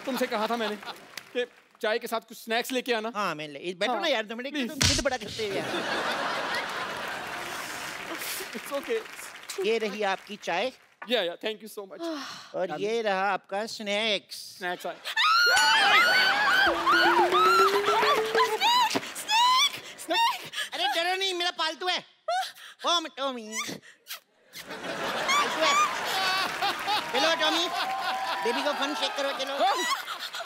तुमसे कहा था मैंने कि चाय के साथ कुछ स्नैक्स लेके आना। हाँ मैं ले, बैठो ना यार, तुम जिद बड़ा करते हो यार। It's okay. ये रही आपकी चाय। Yeah, thank you so much. और ये रहा आपका स्नैक्स। स्नैक्स आए। अरे डरो नहीं, मेरा पालतू है। टॉमी। पालतू है। चलो टॉमी, बेबी को फन शेक करो, चलो।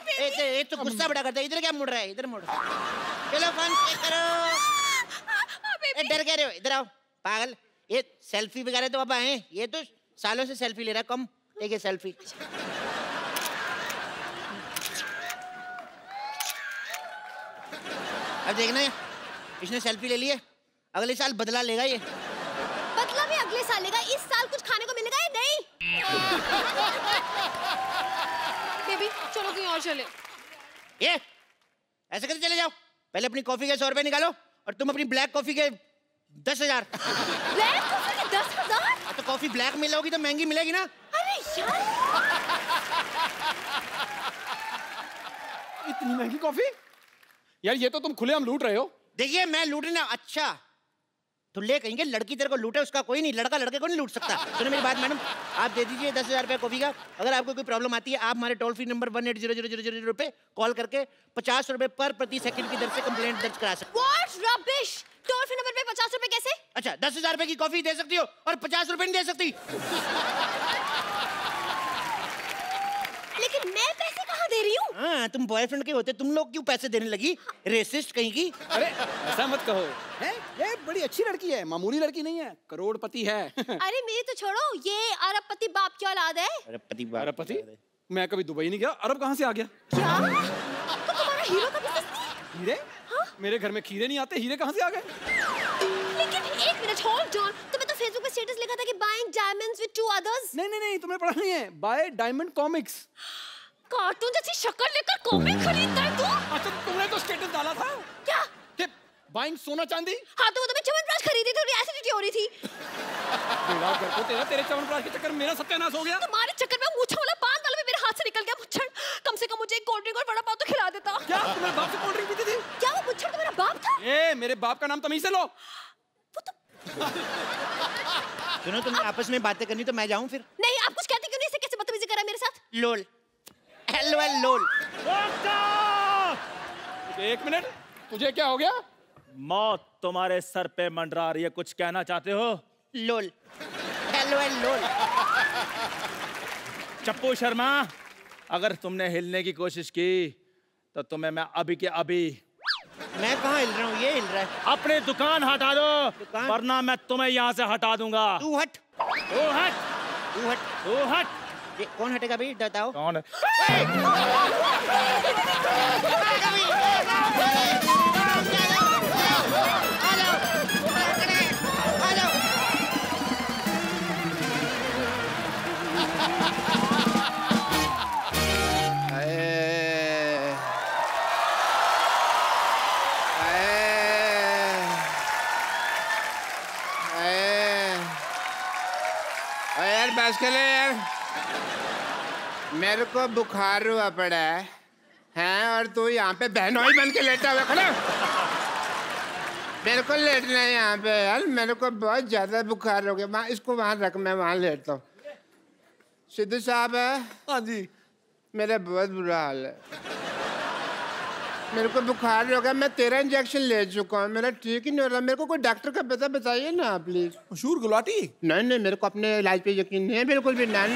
एक तो गुस्सा बड़ा करता है, इधर क्या मुड़ रहा है, इधर मुड़। चलो फोन चेक करो। डर गए रहे हो, इधर आओ पागल। ये सेल्फी वगैरह तो अब आए, ये तो सालों से सेल्फी ले रहा है, कम एक सेल्फी। अब देखना है, इसने सेल्फी ले ली है, अगले साल बदला लेगा ये। बदला भी अगले साल लेगा, इस साल कुछ खाने को मिलेगा या नहीं? बेबी चलो कहीं और चले। ये ऐसे कैसे चले जाओ? पहले अपनी कॉफी के 100 रुपए निकालो और तुम अपनी ब्लैक कॉफी के 10,000। ब्लैक कॉफी के 10,000? तो कॉफी ब्लैक मिलोगी तो महंगी मिलेगी ना। अरे यार इतनी महंगी कॉफी? यार ये तो तुम खुलेआम लूट रहे हो। देखिए मैं लूटना, अच्छा तो ले कहेंगे लड़की तेरे को लूटे, उसका कोई नहीं, लड़का लड़के को नहीं लूट सकता। सुनो मेरी बात मैडम, आप दे दीजिए 10,000 रुपये कॉफी का। अगर आपको कोई प्रॉब्लम आती है आप हमारे टोल फ्री नंबर 180000 पे कॉल करके 50 रुपए पर प्रति सेकंड की दर से कंप्लेंट दर्ज करा सकते। What rubbish! Toll free number पे 50 रुपए कैसे? अच्छा 10,000 रुपए की कॉफी दे सकती हो और 50 रुपए नहीं दे सकती। लेकिन मैं पैसे कहाँ दे रही हूँ? हाँ तुम बॉयफ्रेंड के होते, तुम लोग क्यों पैसे देने लगी? रेसिस्ट कहीं की। अरे ऐसा मत कहो, है ये बड़ी अच्छी लड़की है, मामूली लड़की नहीं है, करोड़पति है। अरे मेरी तो छोड़ो, ये अरबपति बाप की औलाद है। अरबपति? मैं कभी दुबई नहीं गया, अरब कहाँ से आ गया? क्या? तो तुम्हारा हीरो का बिजनेस नहीं? हीरे? हाँ? मेरे घर में खीरे नहीं आते, हीरे कहाँ से आ गए? लेकिन एक मिनट होल्ड ऑन, तुम्हें तो फेसबुक पे स्टेटस लिखा था कि बाइंग डायमंड्स विद 2 others। नहीं तुमने पढ़ा नहीं है, बाय डायमंड कॉमिक्स। कार्टून जैसी शक्ल लेकर कॉमिक खरीदता है तू? अच्छा तुमने तो स्टेटस डाला था क्या? कि बाइंग सोना चांदी। हाँ तो वो तो मैं च्यवनप्राश खरीदी थी, एसिडिटी हो रही थी। तेरे च्यवनप्राश के चक्कर में मेरा सत्यानाश हो गया। तुम्हारे चक्कर में मूछा वाला पान वाला भी मेरे हाथ से निकल गया मुच्छड़। कम से कम मुझे एक कोल्ड ड्रिंक और वड़ा पाव तो खिला देता। क्या तुम्हारे बाप से कोल्ड ड्रिंक पीती थी? क्या वो मुच्छड़ तुम्हारा बाप था? ए मेरे बाप का नाम तमीज से लो। सुनो तुम आपस में बातें करनी तो मैं जाऊं फिर? नहीं आप कुछ कहते क्यों नहीं? इसे कैसे बदतमीजी कर रहा है मेरे साथ? लोल LOL लोल। एक मिनट, तुझे क्या हो गया? मौत तुम्हारे सर पे मंडरा रही है, कुछ कहना चाहते हो? लोल LOL लोल। चप्पू शर्मा, अगर तुमने हिलने की कोशिश की तो तुम्हें मैं अभी के अभी। मैं कहाँ हिल रहा हूँ, ये हिल रहा है। अपनी दुकान हटा दो, वरना मैं तुम्हें यहाँ से हटा दूंगा। तू हट। तू हट। तू हट। तू हट। ये कौन हटेगा भाई, बताओ। कौन है? यार बस कर ले यार, मेरे को बुखार हुआ पड़ा है और तू यहाँ पे बहनोई बन के लेटा हुआ खड़ा। मेरे को लेटना है यहाँ पे यार, मेरे को बहुत ज्यादा बुखार हो गया। वहाँ इसको वहाँ रख, मैं वहाँ लेटता हूँ। सिद्धू साहब है? हाँ जी। मेरा बहुत बुरा हाल है, मेरे को बुखार हो गया। मैं 13 इंजेक्शन ले चुका हूँ, मेरा ठीक ही नहीं हो रहा। मेरे को कोई डॉक्टर का पता बताइए ना प्लीज। मशहूर गुलाटी? नहीं मेरे को अपने इलाज पे यकीन नहीं है बिल्कुल भी। ना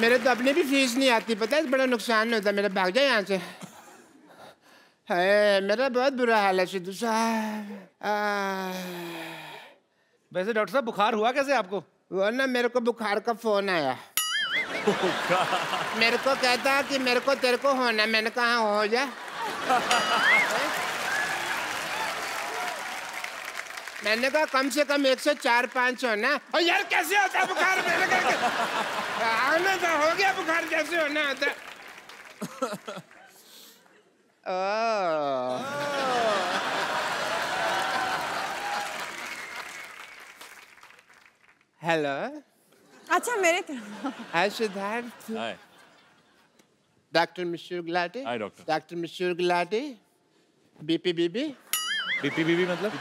मेरे तो अपने भी फीस नहीं आती, पता है बड़ा नुकसान होता है मेरा। भाग जाए यहाँ से। है मेरा बहुत बुरा हाल है सिद्धू साहब। वैसे डॉक्टर साहब बुखार हुआ कैसे आपको? वो ना मेरे को बुखार का फोन आया। मेरे को कहता कि मेरे को तेरे को होना। मैंने कहा हो जा। मैंने कहा कम से कम 104-5 होना। और यार कैसे होता है बुखार? मैंने कहा हो गया बुखार, कैसे होना होता है? हेलो। अच्छा मेरे तरफ। Hi Siddharth. Hi. Doctor Mishra Gulati. Hi doctor. Doctor Mishra Gulati. BP बीबी। बीपी बीबी मतलब?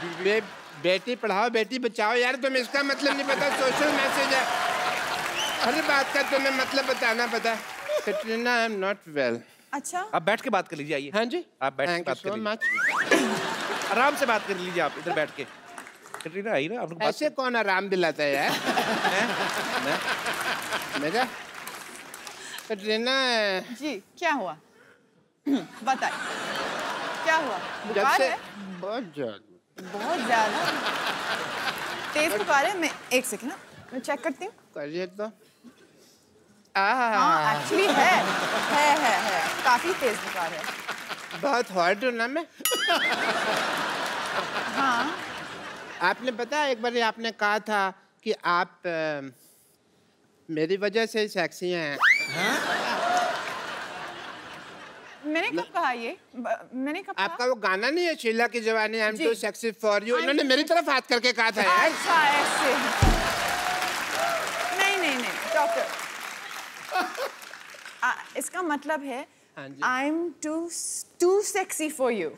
बेटी पढ़ाओ बेटी बचाओ। यार तुम इसका मतलब नहीं पता, सोशल मैसेज है। हर बात का तुम्हें मतलब बताना पता। Katrina I am not well. अच्छा आप बैठ के बात कर लीजिए। आइए। हाँ जी आप बैठ के बात कर लीजिए। आराम से बात कर लीजिए आप इधर बैठ के। कैटरीना आई ना, आप लोग ऐसे कौन आराम दिलाता है यार? मेरा कटरीना जी क्या हुआ? बताइए क्या हुआ? जब बुखार से है? बहुत ज्यादा तेज बुखार है। मैं एक सेकंड ना, मैं चेक करती हूँ। करिए तो। हाँ एक्चुअली है काफी तेज बुखार है। बहुत हॉट हूँ ना मैं। हाँ आपने पता है एक बार आपने कहा था कि आप मेरी वजह से सेक्सी हैं। मैंने कब कहा ये? मैंने कब कहा? आपका वो गाना नहीं है शीला की जवानी I am too sexy for you, इन्होंने मेरी तरफ हाथ करके कहा था यार। अच्छा ऐसे। नहीं डॉक्टर, इसका मतलब है I am too sexy for you,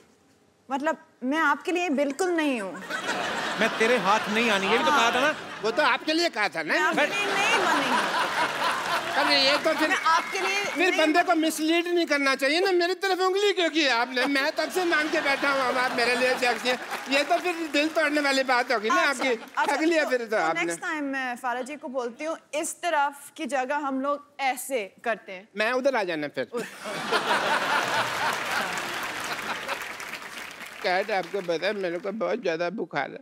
मतलब मैं आपके लिए बिल्कुल नहीं हूँ। मैं तेरे हाथ नहीं आनी, ये भी तो कहा था ना। वो तो आपके लिए कहा था ना। मैं आपके लिए नहीं बनी। अरे ये तो फिर आपके लिए फिर बंदे को मिसलीड नहीं करना चाहिए ना। मेरी तरफ उंगली क्यों की आपने? मैं तब से मान के बैठा हूँ आप मेरे लिए सेक्सी हैं। ये तो फिर दिल तोड़ने वाली बात होगी ना आपकी। ठग लिया फिर तो आपने। नेक्स्ट टाइम मैं फारा जी को बोलती हूँ इस तरफ की जगह हम लोग ऐसे करते हैं। मैं उधर आ जाना फिर। कैट आपको पता है मेरे को बहुत ज्यादा बुखार है।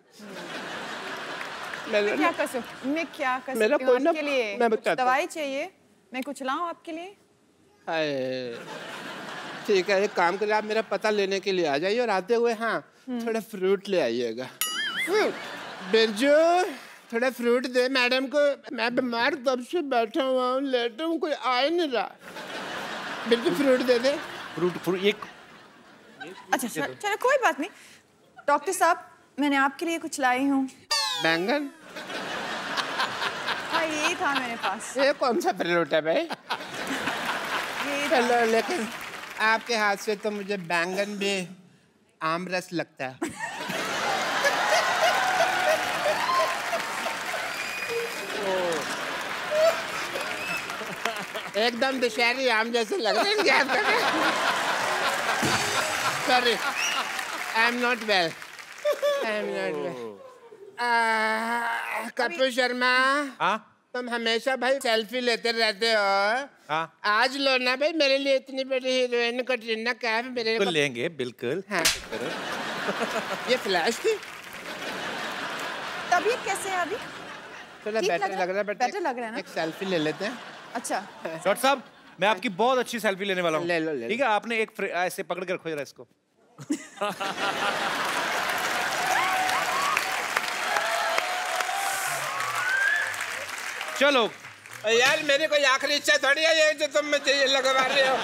मैं क्या कर सकती हूँ आपके लिए? मैं कुछ दवाई चाहिए? मैं कुछ लाऊं आपके लिए? ठीक है, एक काम करिए आप मेरा पता लेने के लिए आ जाइए और आते हुए हाँ थोड़ा फ्रूट ले आइएगा। बिरजू थोड़ा फ्रूट दे मैडम को। मैं बीमार तब से बैठा हुआ हूँ, लेटा हूँ, कोई आ ही नहीं रहा। बिरजू फ्रूट दे दे। फ्रूट एक। अच्छा चलो कोई बात नहीं। डॉक्टर साहब मैंने आपके लिए कुछ लाई हूँ। बैंगन? हाँ यही था मेरे पास। ये कौन सा फ्रूट है भाई? चलो लेकिन आपके हाथ से तो मुझे बैंगन भी आम रस लगता है। एकदम दशहरी आम जैसे लग रहे हैं। Sorry I am not well. Kapil Sharma तुम हमेशा भाई सेल्फी लेते रहते हो। आज लो ना भाई मेरे लिए इतनी बड़ी हीरोइन कटरीना कैफ मेरे को लेंगे बिल्कुल। हाँ। ये फ्लैश थी तब ये कैसे है अभी? थोड़ा बेटर लग रहा है। बेटर लग रहा है ना? एक सेल्फी ले लेते हैं। अच्छा डॉक्टर साहब मैं आपकी बहुत अच्छी सेल्फी लेने वाला हूँ। ले लो ठीक है, आपने एक ऐसे पकड़ के रखो जरा इसको। चलो यार मेरी कोई आखिरी इच्छा थोड़ी है ये जो तुम मुझे ये लगवा रहे हो।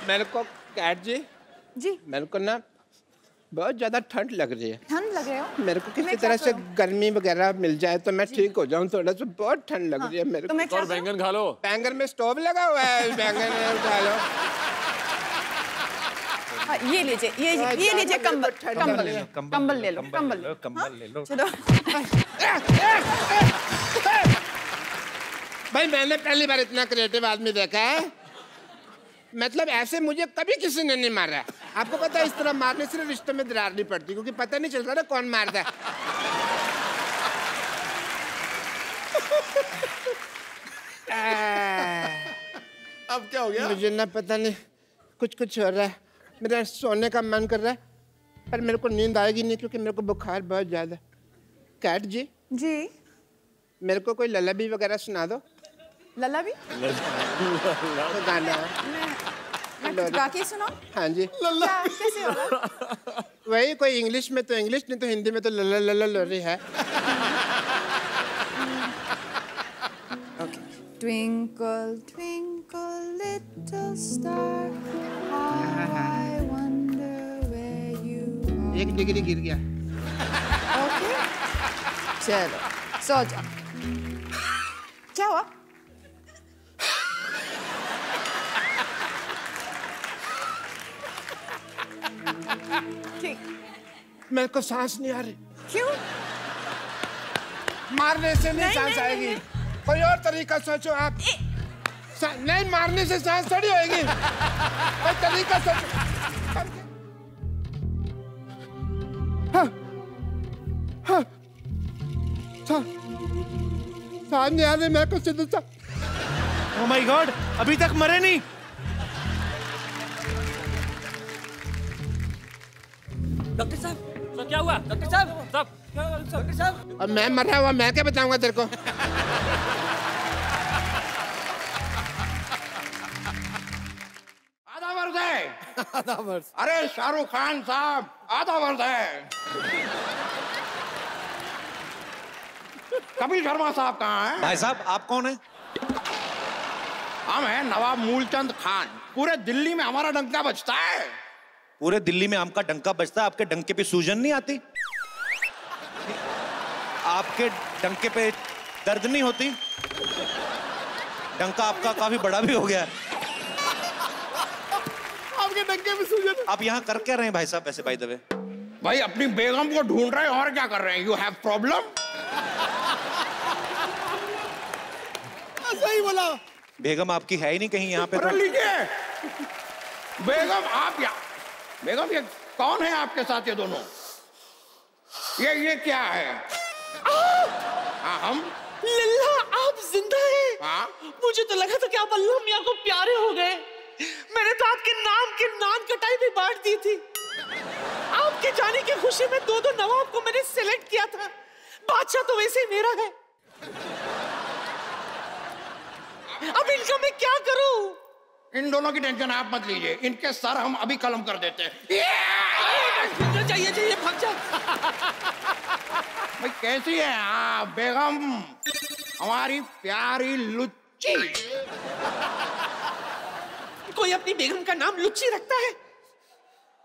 मेरे को कैट जी मेरे को ना बहुत ज्यादा ठंड लग रही है। ठंड लग रही हो? मेरे को किसी तरह से गर्मी वगैरह मिल जाए तो मैं ठीक हो जाऊं। थोड़ा सा बहुत ठंड लग रही है मेरे को। और बैंगन खा लो। बैंगन में स्टोव लगा हुआ है, बैंगन खा लो। ये लीजिए ये लीजिए कंबल ले लो। चलो भाई मैंने पहली बार इतना क्रिएटिव आदमी देखा है। मतलब ऐसे मुझे कभी किसी ने नहीं मारा। आपको पता है इस तरह मारने से रिश्ते में दरार नहीं पड़ती क्योंकि पता नहीं चलता ना कौन मारता है। अब क्या हो गया? मुझे ना पता नहीं कुछ हो रहा है। मेरा सोने का मन कर रहा है पर मेरे को नींद आएगी नहीं क्योंकि मेरे को बुखार बहुत ज्यादा। कैट जी मेरे को कोई लल्लाबी वगैरह सुना दो। लल्लाबी? तो गाना मैं गा के सुनाऊं? हाँ जी। कैसे होगा? वही कोई इंग्लिश में तो इंग्लिश नहीं तो हिंदी में तो लल्ला लल्ला लोरी है। Twinkle twinkle little star, how I wonder where you are. 1 degree गिर गया। ओके चलो सो जाओ। क्या हुआ? ठीक। मेरे को सांस नहीं आ रही। क्यों? मारने से नहीं सांस आएगी। कोई और तरीका सोचो आप। नहीं मारने से सांस थोड़ी होएगी। कोई तरीका सोचो। सांस नहीं आ रही मेरे को सीधे सा। ओह माय गॉड, अभी तक मरे नहीं। डॉक्टर साहब, तो क्या हुआ? डॉक्टर साहब, डॉक्टर साहब। अब मैं मरा हुआ, मैं क्या बताऊंगा तेरे को? आधा वर्ष है। आधा वर्ष? अरे शाहरुख खान साहब, आधा वर्ष है। कपिल शर्मा साहब कहाँ हैं? भाई साहब, आप कौन है? हम हैं नवाब मूलचंद खान। पूरे दिल्ली में हमारा डंका बजता है। पूरे दिल्ली में आपका डंका बजता है, आपके डंके पे सूजन नहीं आती? आपके डंके पे दर्द नहीं होती? डंका आपका काफी बड़ा भी हो गया है। आपके डंके पे सूजन। आप यहाँ कर क्या रहे हैं भाई साहब वैसे बाय द वे? भाई अपनी बेगम को ढूंढ रहे हैं, और क्या कर रहे हैं? You have problem? सही बोला। बेगम आपकी है ही नहीं कहीं यहाँ पे तो। लीजिए बेगम, आप या बेगम, ये कौन है आपके साथ? ये दोनों, ये क्या है? हाँ, हम लल्ला, आप जिंदा हैं? हाँ? मुझे तो लगा था कि आप अल्लाह मियां को प्यारे हो गए। मैंने तो आपके नाम की नान कटाई भी बांट दी थी। आपके जाने की खुशी में 2-2 नवाब को मैंने सिलेक्ट किया था। बादशाह तो वैसे ही मेरा है। अब इनका मैं क्या करूं? इन दोनों की टेंशन आप मत लीजिए, इनके सर हम अभी कलम कर देते हैं। चाहिए भाग जा। भाई कैसी है आप बेगम, हमारी प्यारी लुच्ची? कोई अपनी बेगम का नाम लुच्ची रखता है?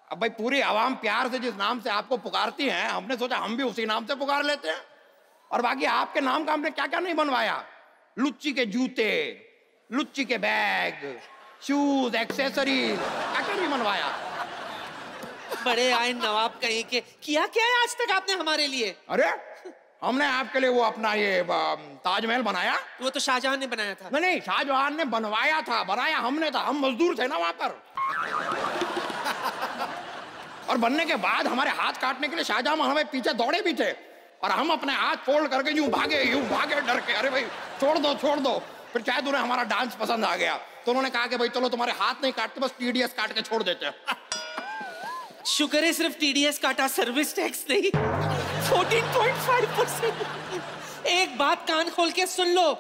अब भाई पूरी आवाम प्यार से जिस नाम से आपको पुकारती है, हमने सोचा हम भी उसी नाम से पुकार लेते हैं। और बाकी आपके नाम का हमने क्या क्या नहीं बनवाया। लुच्ची के जूते, लुच्ची के बैग, शूज, एक्सेसरीज, क्या क्या नहीं बनवाया। बड़े आए नवाब कहीं के, किया क्या है आज तक आपने हमारे लिए? अरे हमने आपके लिए वो अपना ये ताजमहल बनाया। वो तो शाहजहां ने बनाया था। नहीं, शाहजहां ने बनवाया था, बनाया हमने था, हम मजदूर थे ना वहां पर। और बनने के बाद हमारे हाथ काटने के लिए शाहजहां हमें पीछे दौड़े भी थे, और हम अपने हाथ फोल्ड करके यूं भागे डर के। अरे भाई छोड़ दो। फिर शायद उन्हें हमारा डांस पसंद आ गया, तो उन्होंने कहा कि भाई चलो तुम्हारे हाथ नहीं काटते, बस TDS काट के छोड़ देते हैं। शुक्र है सिर्फ TDS काटा, सर्विस टैक्स नहीं। 14.5%। एक बात कान खोल के सुन लो,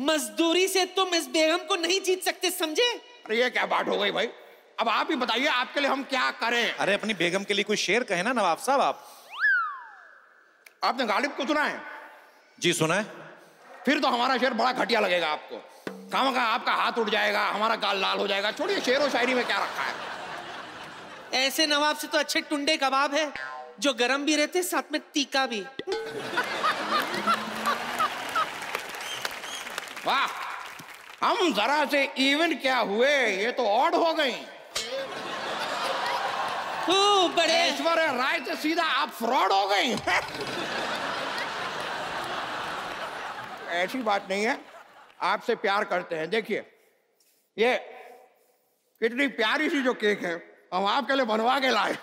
मजदूरी से तुम इस बेगम को नहीं जीत सकते, समझे? अरे ये क्या बात हो गई भाई? अब आप ही बताइए, आपके लिए हम क्या करें? अरे अपनी बेगम के लिए कोई शेर कहे ना नवाब साहब आप। आपने गालिब को सुना है? जी सुना है। फिर तो हमारा शेर बड़ा घटिया लगेगा आपको। खामखा आपका हाथ उठ जाएगा, हमारा गाल लाल हो जाएगा। छोड़िए, शेर और शायरी में क्या रखा है। ऐसे नवाब से तो अच्छे टुंडे कबाब है, जो गरम भी रहते साथ में तीखा भी। वाह, हम जरा से इवन क्या हुए, ये तो ऑड हो गई। बड़े ऐश्वर्या राय से सीधा आप फ्रॉड हो गई। ऐसी बात नहीं है, आपसे प्यार करते हैं। देखिए ये कितनी प्यारी सी जो केक है, हम आपके लिए बनवा के लाए।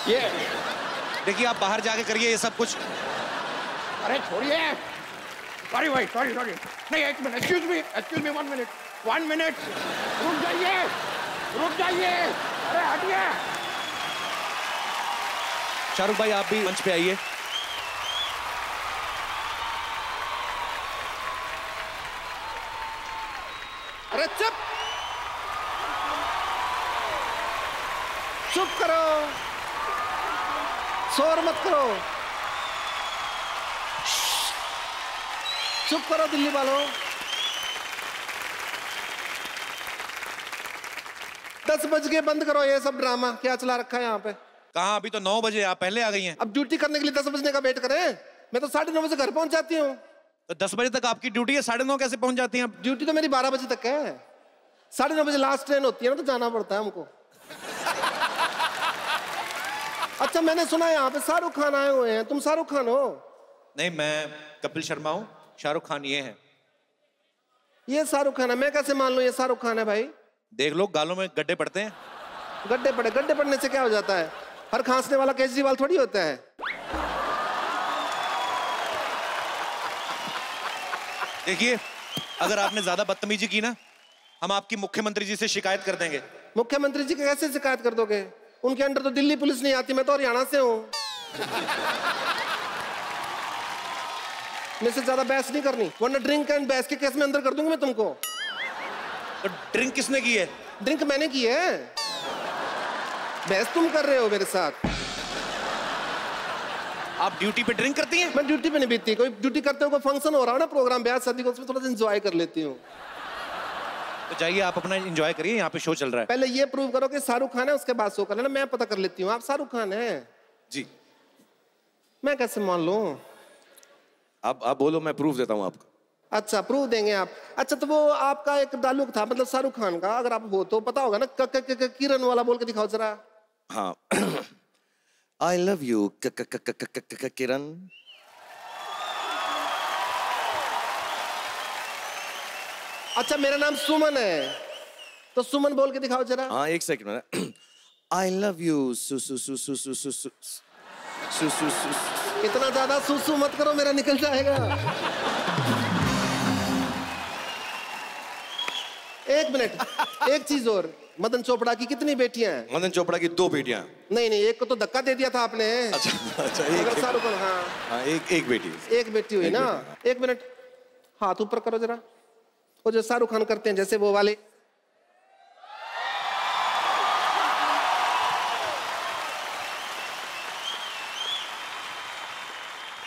ये देखिए आप बाहर जाके करिए ये सब कुछ। अरे छोड़िए, सॉरी भाई, सॉरी। नहीं, एक मिनट, एक्सक्यूज मी 1 मिनट, रुक जाइए। अरे हटिए। शाहरुख भाई आप भी मंच पे आइए। अरे चुप करो, शोर मत करो, चुप करो दिल्ली वालों। 10 बज के बंद करो ये सब ड्रामा, क्या चला रखा है यहाँ पे? कहाँ, अभी तो 9 बजे, आप पहले आ गई हैं। अब ड्यूटी करने के लिए 10 बजने का वेट करें? मैं तो 9:30 बजे घर पहुंच जाती हूँ। तो 10 बजे तक आपकी ड्यूटी है, 9:30 कैसे पहुंच जाती हैं? ड्यूटी तो मेरी 12 बजे तक है, 9:30 बजे लास्ट ट्रेन होती है ना, तो जाना पड़ता है हमको। अच्छा मैंने सुना है यहाँ पे शाहरुख खान आए हुए हैं, तुम शाहरुख खान हो? नहीं, मैं कपिल शर्मा हूँ, शाहरुख खान ये है। ये शाहरुख खान है? मैं कैसे मान लूं ये शाहरुख खान है भाई? देख लो, गालों में गड्ढे पड़ते हैं। गड्ढे पड़ने से क्या हो जाता है? हर खांसने वाला केजरीवाल थोड़ी होता है। देखिए, अगर आपने ज्यादा बदतमीजी की ना, हम आपकी मुख्यमंत्री जी से शिकायत कर देंगे। मुख्यमंत्री जी की कैसे शिकायत कर दोगे? उनके अंडर तो दिल्ली पुलिस नहीं आती, मैं तो हरियाणा से हूँ। मेरे से ज्यादा बहस नहीं करनी, वरना ड्रिंक एंड बहस के केस में अंदर कर दूंगा मैं तुमको। तो ड्रिंक किसने की है? ड्रिंक मैंने की है, बहस तुम कर रहे हो मेरे साथ। आप ड्यूटी पे ड्रिंक करती हैं? मैं ड्यूटी पे नहीं बीतती, कोई ड्यूटी करते हो, कोई फंक्शन हो रहा हो ना, प्रोग्राम ब्याह शादी, उसमें थोड़ा सा एंजॉय कर लेती हूँ। तो जाइए आप अपना एंजॉय करिए, यहाँ पे शो चल रहा है। पहले ये प्रूव करो कि शाहरुख खान है, उसके बाद शो कर लेना। मैं पता कर लेती हूँ आप शाहरुख खान है जी। मैं कैसे मान लूं? आप बोलो, मैं प्रूफ देता हूँ आपको। अच्छा, प्रूफ देंगे आप? अच्छा, तो वो आपका एक डायलॉग था, मतलब शाहरुख खान का, अगर आप हो तो पता होगा ना, किरण वाला बोल के दिखाओ जरा। हाँ। I love you, किरण। अच्छा, मेरा नाम सुमन है, तो सुमन बोल के दिखाओ जरा। हाँ, एक सेकंड में। I love you, सु सु सु सु सु सु सु सु सु सु। इतना ज्यादा सुसु मत करो, मेरा निकल जाएगा। एक मिनट, एक चीज और, मदन चोपड़ा की कितनी बेटियां हैं? मदन चोपड़ा की 2 बेटियां। नहीं नहीं, एक को तो धक्का दे दिया था आपने। अच्छा, अगर शाहरुख खान, हाँ, एक बेटी। एक बेटी हुई ना। एक मिनट, हाथ ऊपर करो जरा, वो जो शाहरुख खान करते हैं जैसे वो वाले।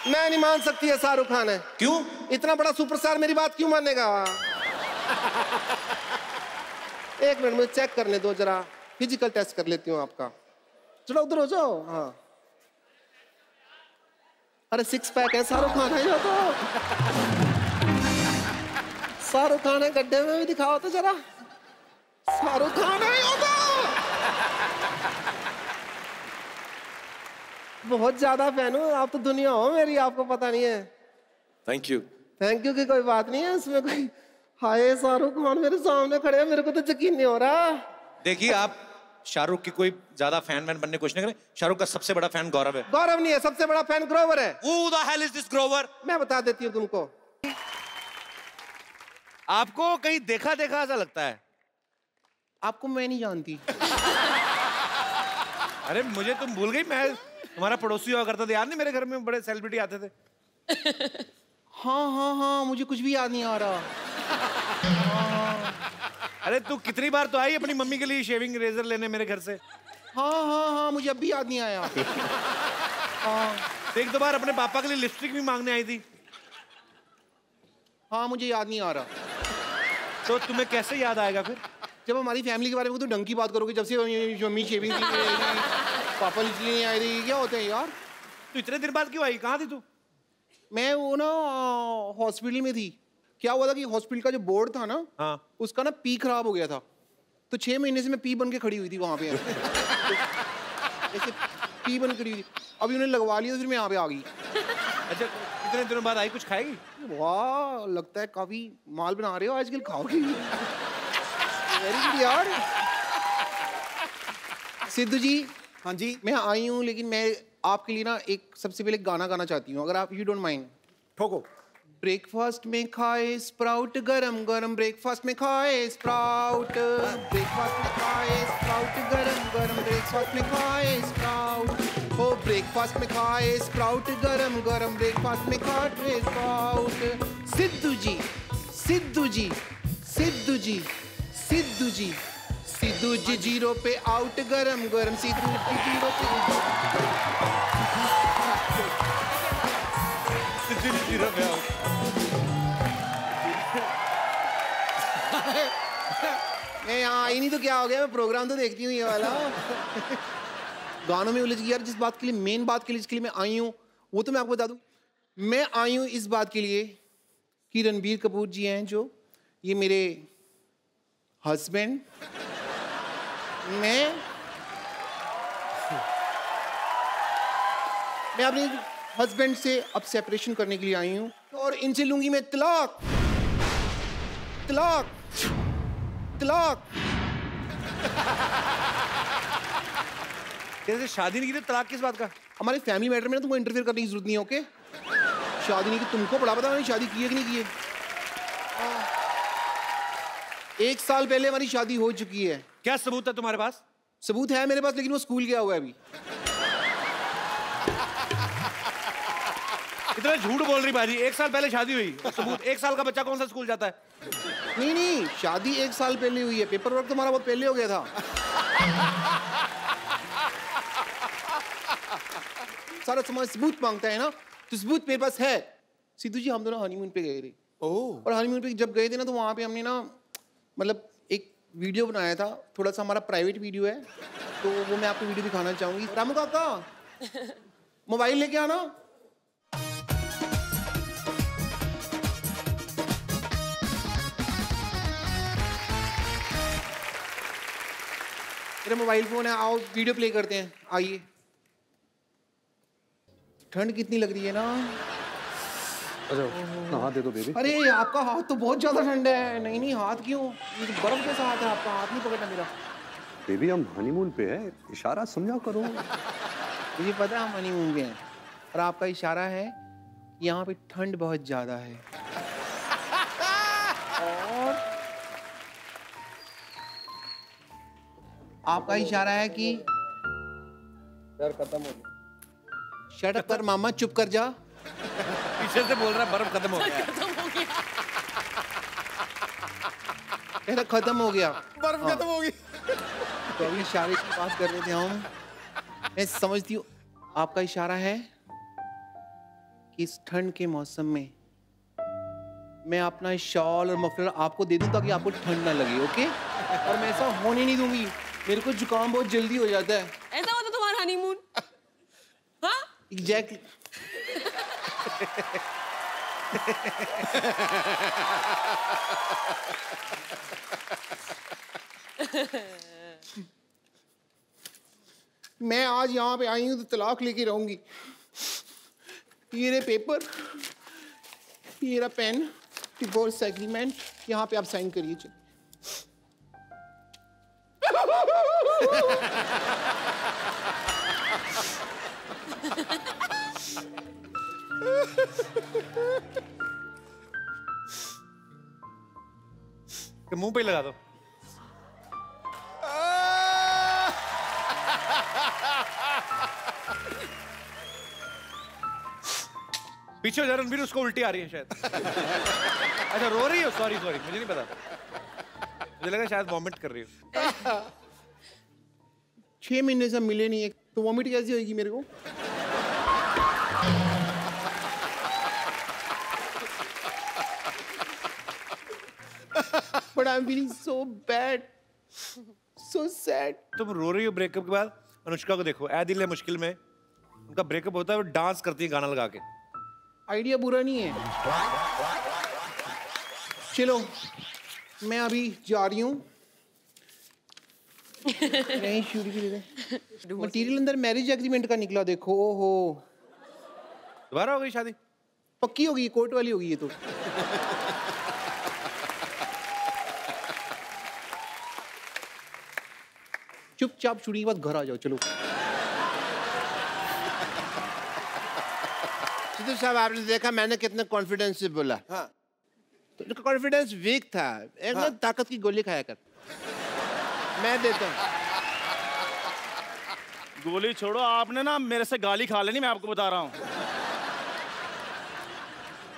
मैं नहीं मान सकती है शाहरुख खान है। क्यों? इतना बड़ा सुपरस्टार मेरी बात क्यों मानेगा? एक मिनट मुझे चेक करने दो जरा, फिजिकल टेस्ट कर लेती हूँ आपका। चलो उधर हो जाओ। हाँ, अरे 6 पैक है, शाहरुख खान है ये तो। शाहरुख खान है, गड्ढे में भी दिखाओ तो जरा। शाहरुख खान है ये तो। बहुत ज्यादा फैन हूँ, आप तो दुनिया हो मेरी, आपको पता नहीं है। Thank you. थैंक यू की कोई बात नहीं है इसमें कोई। हाय, शाहरुख खान मेरे सामने खड़े हैं, मेरे को तो यकीन नहीं हो रहा। देखिए, आप शाहरुख की कोई ज्यादा फैन बनने की कोशिश नहीं करें। शाहरुख का सबसे बड़ा फैन गौरव है। गौरव नहीं है, सबसे बड़ा फैन ग्रोवर है। Who the hell is this Grover? मैं बता देती हूँ तुमको। आपको कहीं देखा देखा ऐसा लगता है। आपको मैं नहीं जानती। अरे मुझे तुम भूल गई, मैं तुम्हारा पड़ोसी हुआ करता था, याद नहीं? मेरे घर में बड़े सेलिब्रिटी आते थे। हाँ हाँ हाँ, मुझे कुछ भी याद नहीं आ रहा। अरे तू कितनी बार तो आई अपनी मम्मी के लिए शेविंग रेजर लेने मेरे घर से। हाँ हाँ हाँ, मुझे अब भी याद नहीं आया। हाँ, एक 2 बार अपने पापा के लिए लिपस्टिक भी मांगने आई थी। हाँ, मुझे याद नहीं आ रहा। तो तुम्हें कैसे याद आएगा फिर? जब हमारी फैमिली के बारे में तो ढंग की बात करोगे, जब से मम्मी शेविंग की पापा इसलिए नहीं आए थे। क्या होते हैं यार? तू इतने दिन बाद क्यों आई? कहाँ थी तू? मैं वो ना हॉस्पिटल में थी। क्या हुआ था कि हॉस्पिटल का जो बोर्ड था ना, हाँ, उसका ना पी खराब हो गया था, तो 6 महीने से मैं पी बन के खड़ी हुई थी वहां पे। ऐसे पी बन खड़ी हुई थी। अभी उन्हें लगवा लिया तो फिर मैं यहाँ पे आ गई। अच्छा, इतने दिनों बाद आई, कुछ खाएगी? वाह, लगता है काफी माल बना रहे हो आजकल, खाओगी। वेरी गुड यार। सिद्धू जी। हाँ जी। मैं आई हूँ, लेकिन मैं आपके लिए ना एक सबसे पहले गाना गाना चाहती हूँ, अगर आप यू डोंट माइंड। ठोको। ब्रेकफास्ट में खाए स्प्राउट, गरम गरम ब्रेकफास्ट में खाए स्प्राउट। ब्रेकफास्ट में खाए स्प्राउट, गरम गरम ब्रेकफास्ट में खाए स्प्राउट। हो ब्रेकफास्ट में खाए स्प्राउट, गरम गरम ब्रेकफास्ट में खाए स्प्राउट। सिद्धू जी, सिद्धू जी, सिद्धू जी, सिद्धू जी, सिद्धू जी 0 पे आउट, गरम गरम सिद्धू जी 0 पे आउट। मैं यहाँ आई नहीं तो क्या हो गया, मैं प्रोग्राम तो देखती हूँ ये वाला। गानों में उलझ गई यार। जिस बात के लिए, मेन बात के लिए जिसके लिए मैं आई हूँ, वो तो मैं आपको बता दूँ। मैं आई हूँ इस बात के लिए कि रणबीर कपूर जी हैं जो, ये मेरे हस्बैंड, मैं अपने हस्बैंड से अब सेपरेशन करने के लिए आई हूँ, और इनसे लूंगी मैं तलाक, तलाक, तलाक। कैसे शादी नहीं की तो तलाक किस बात का? हमारे फैमिली मैटर में ना तुमको इंटरफेयर करने की जरूरत नहीं है, ओके? शादी नहीं की, तुमको बड़ा पता, मैंने शादी की है कि नहीं की है? 1 साल पहले हमारी शादी हो चुकी है। क्या सबूत है तुम्हारे पास? सबूत है मेरे पास, लेकिन वो स्कूल गया हुआ है अभी। इतना झूठ बोल रही बाजी, 1 साल पहले शादी हुई, सबूत 1 साल का बच्चा कौन सा स्कूल जाता है? नहीं, शादी 1 साल पहले हुई है, पेपर वर्क तुम्हारा बहुत पहले हो गया था। सारा समाज सबूत मांगता है ना, तो सबूत मेरे पास है। सिद्धू जी, हम दोनों हनीमून पे गए थे। और हनीमून पे जब गए थे ना, तो वहाँ पे हमने ना मतलब एक वीडियो बनाया था, थोड़ा सा हमारा प्राइवेट वीडियो है, तो वो मैं आपको वीडियो दिखाना चाहूंगी। रामू काका, मोबाइल लेके आना। मेरा मोबाइल फोन है, आओ वीडियो प्ले करते हैं, आइए। ठंड कितनी लग रही है ना। हाथ दे दो बेबी। अरे आपका हाथ तो बहुत ज्यादा ठंडा है। नहीं, हाथ क्यों? ये तो बर्फ जैसा हाथ है आपका, हाथ नहीं पकड़ना मेरा। बेबी हम हनीमून पे है, इशारा समझा करो। मुझे पता है हम हनीमून पे हैं, और आपका इशारा है यहाँ पे ठंड बहुत ज्यादा है। और आपका इशारा है कि डर खत्म हो गया। शट अप कर मामा, चुप कर जा। पीछे से बोल रहा बर्फ खत्म हो गया। कहता खत्म हो गया, बर्फ खत्म हो गई। तो अभी इशारे की बात कर रहे थे हम। मैं समझती हूँ आपका इशारा है कि इस ठंड के मौसम में मैं अपना शॉल और मफलर आपको दे दूं ताकि आपको ठंड ना लगे, ओके? और मैं ऐसा होने नहीं दूंगी, मेरे को जुकाम बहुत जल्दी हो जाता है। ऐसा होता तुम्हारा हनीमून? हाँ? एग्जैक्टली। मैं आज यहाँ पे आई हूँ तो तलाक लेके रहूंगी। ये रहे पेपर, ये रहा पेन, डिवोर्स एग्रीमेंट, यहाँ पे आप साइन करिए। चलिए। मुंह पे लगा दो। पीछे हो जा रणबीर, उसको उल्टी आ रही है शायद। अच्छा रो रही हो? सॉरी मुझे नहीं पता, मुझे लगा शायद वॉमिट कर रही हो। 6 महीने से मिले नहीं है तो वॉमिट कैसे होगी मेरे को? But I'm feeling so bad, so sad. तुम रो रही हो ब्रेकअप के बाद? अनुष्का को देखो, ऐ दिल है मुश्किल में, उनका ब्रेकअप होता है, वो डांस करती है गाना लगा के। आइडिया बुरा नहीं है। चलो मैं अभी जा रही हूँ। नहीं शूट भी दे दे। मटीरियल अंदर मैरिज एग्रीमेंट का निकला, देखो। ओहो, दोबारा हो गई शादी? पक्की होगी, कोर्ट वाली होगी ये तो। चुपचाप शूटिंग के बाद घर आ जाओ। चलो सिद्धू साहब, आपने देखा मैंने कितने कॉन्फिडेंस से बोला। हाँ। तो कॉन्फिडेंस वीक था, एक ना ताकत की गोली खाया कर। मैं देता हूँ। गोली छोड़ो, आपने ना मेरे से गाली खा लेनी, मैं आपको बता रहा हूँ।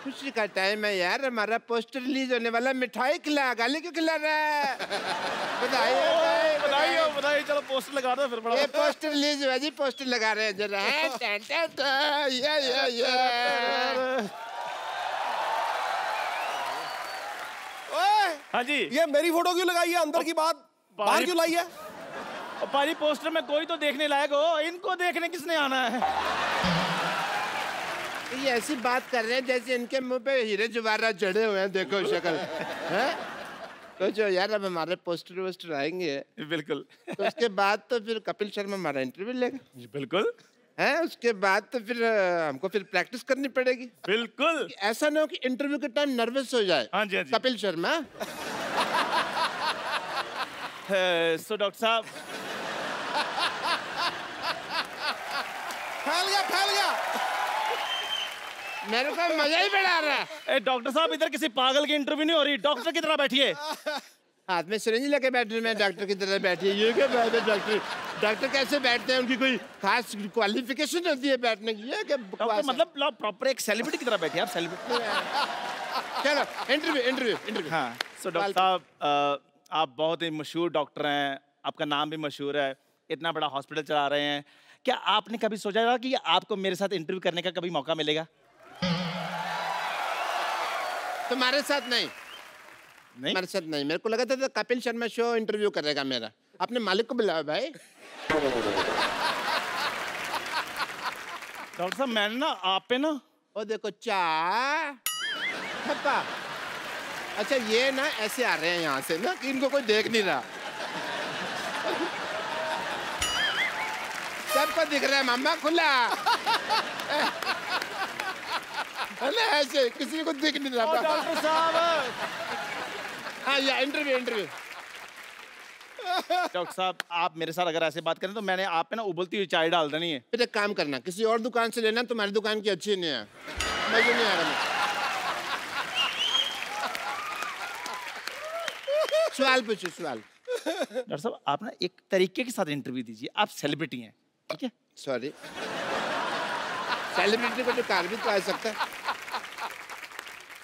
खुशी का टाइम है यार, हमारा पोस्टर रिलीज होने वाला। मिठाई खिला, गाली क्यों खिला रहा है? बधाई बधाई बधाई। चलो पोस्टर लगा दो फिर। ये पोस्टर रिलीज हुआ जी, पोस्टर लगा रहे हैं जरा। हाँ जी, ये मेरी फोटो क्यों लगाई है? अंदर की बात बाहर क्यों लाई है? पाजी पोस्टर में कोई तो देखने लायक हो, इनको देखने किसने आना है? ये ऐसी बात कर रहे हैं जैसे इनके मुंह पे हीरे जवाहरात जड़े हुए हैं। देखो शक्ल है। तो जो यार अब हमारे पोस्टर वोस्टर आएंगे, बिल्कुल, तो उसके बाद तो फिर कपिल शर्मा हमारा इंटरव्यू लेगा। बिल्कुल है, उसके बाद तो फिर हमको फिर प्रैक्टिस करनी पड़ेगी। बिल्कुल। ऐसा ना हो कि इंटरव्यू के टाइम नर्वस हो जाए। हाँ जी, हाँ जी। कपिल शर्मा। सो डॉक्टर साहब, फैल गया मेरे को मजा ही बड़ा आ रहा है। डॉक्टर साहब इधर किसी पागल की इंटरव्यू नहीं हो रही, डॉक्टर की तरह बैठिए। हाथ में सिरिंज लेके बैठ रहे, मैं डॉक्टर की तरह बैठी है। ये क्या बात है? डॉक्टर कैसे बैठते हैं? उनकी कोई खास क्वालिफिकेशन होती है बैठने की? ये क्या डॉक्टर मतलब प्रॉपर एक सेलिब्रिटी की तरह बैठे आप, सेलिब्रिटी। चलो इंटरव्यू। हाँ, सो डॉक्टर साहब आप बहुत ही मशहूर डॉक्टर हैं, आपका नाम भी मशहूर है, इतना बड़ा हॉस्पिटल चला रहे हैं। क्या आपने कभी सोचा था कि आपको मेरे साथ इंटरव्यू करने का कभी मौका मिलेगा? तुम्हारे साथ नहीं, हमारे साथ नहीं। मेरे को लगा था कपिल शर्मा शो इंटरव्यू करेगा मेरा। अपने मालिक को बुलाओ भाई। डॉक्टर साहब मैंने ना आप पे ना, ओ देखो थप्पा। अच्छा ये ना ऐसे आ रहे हैं यहाँ से ना कि इनको कोई देख नहीं रहा। सबको दिख रहा है मामा खुला है ना, ऐसे किसी को दिख नहीं रहा। डॉक्टर साहब हाँ या इंटरव्यू। डॉक्टर साहब आप मेरे साथ अगर ऐसे बात करें तो मैंने आप पे ना उबलती हुई चाय डाल देनी है। फिर एक काम करना, किसी और दुकान से लेना, तुम्हारी दुकान की अच्छी नहीं है, मजा नहीं आ रहा। सवाल पूछो सवाल। डॉक्टर साहब आप ना एक तरीके के साथ इंटरव्यू दीजिए, आप सेलिब्रिटी हैं, ठीक है? सॉरी, सेलिब्रिटी को तो कार भी तो आ सकता है।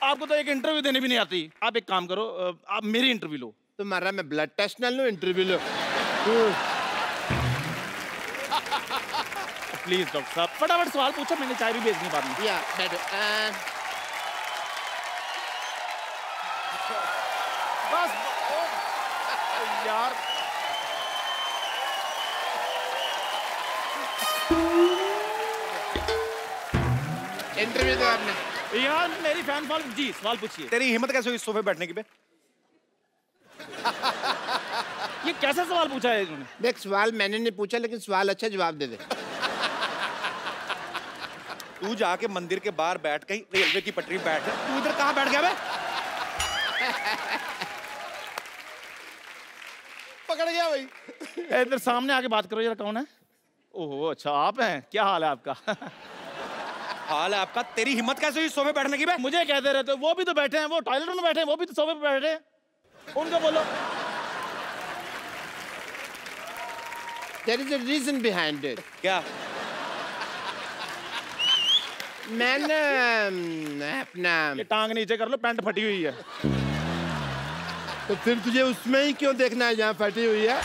आपको तो एक इंटरव्यू देने भी नहीं आती। आप एक काम करो, आप मेरी इंटरव्यू लो। तुम्हारा मैं ब्लड टेस्ट ना लूं, इंटरव्यू लो। प्लीज डॉक्टर साहब फटाफट सवाल पूछो, मैंने चाय भी भेजनी बाद में। या बैठो। बस यार इंटरव्यू दो आपने। यार मेरी फैन फॉल जी, सवाल पूछिए। तेरी हिम्मत कैसे हुई सोफे बैठने की बे? ये कैसा सवाल पूछा है इन्होंने? देख सवाल मैंने नहीं पूछा, लेकिन सवाल अच्छा जवाब दे दे। तू जाके मंदिर के बाहर बैठ गई, रेलवे की पटरी बैठ, तू इधर कहाँ बैठ गया बे? पकड़ गया भाई। इधर सामने आके बात करो जरा, कौन है? ओहो अच्छा आप हैं, क्या हाल है आपका? हाल है आपका? तेरी हिम्मत कैसे हुई सोफे बैठने की बे? मुझे कहते रहते हो, वो भी तो बैठे हैं, वो टॉयलेट में बैठे हैं, वो भी तो सोफे पे बैठे हैं, उनको बोलो। There is a reason behind it. क्या? मैंने अपना ये टांग नीचे कर लो, पैंट फटी हुई है। तो फिर तुझे उसमें ही क्यों देखना है जहाँ फटी हुई है?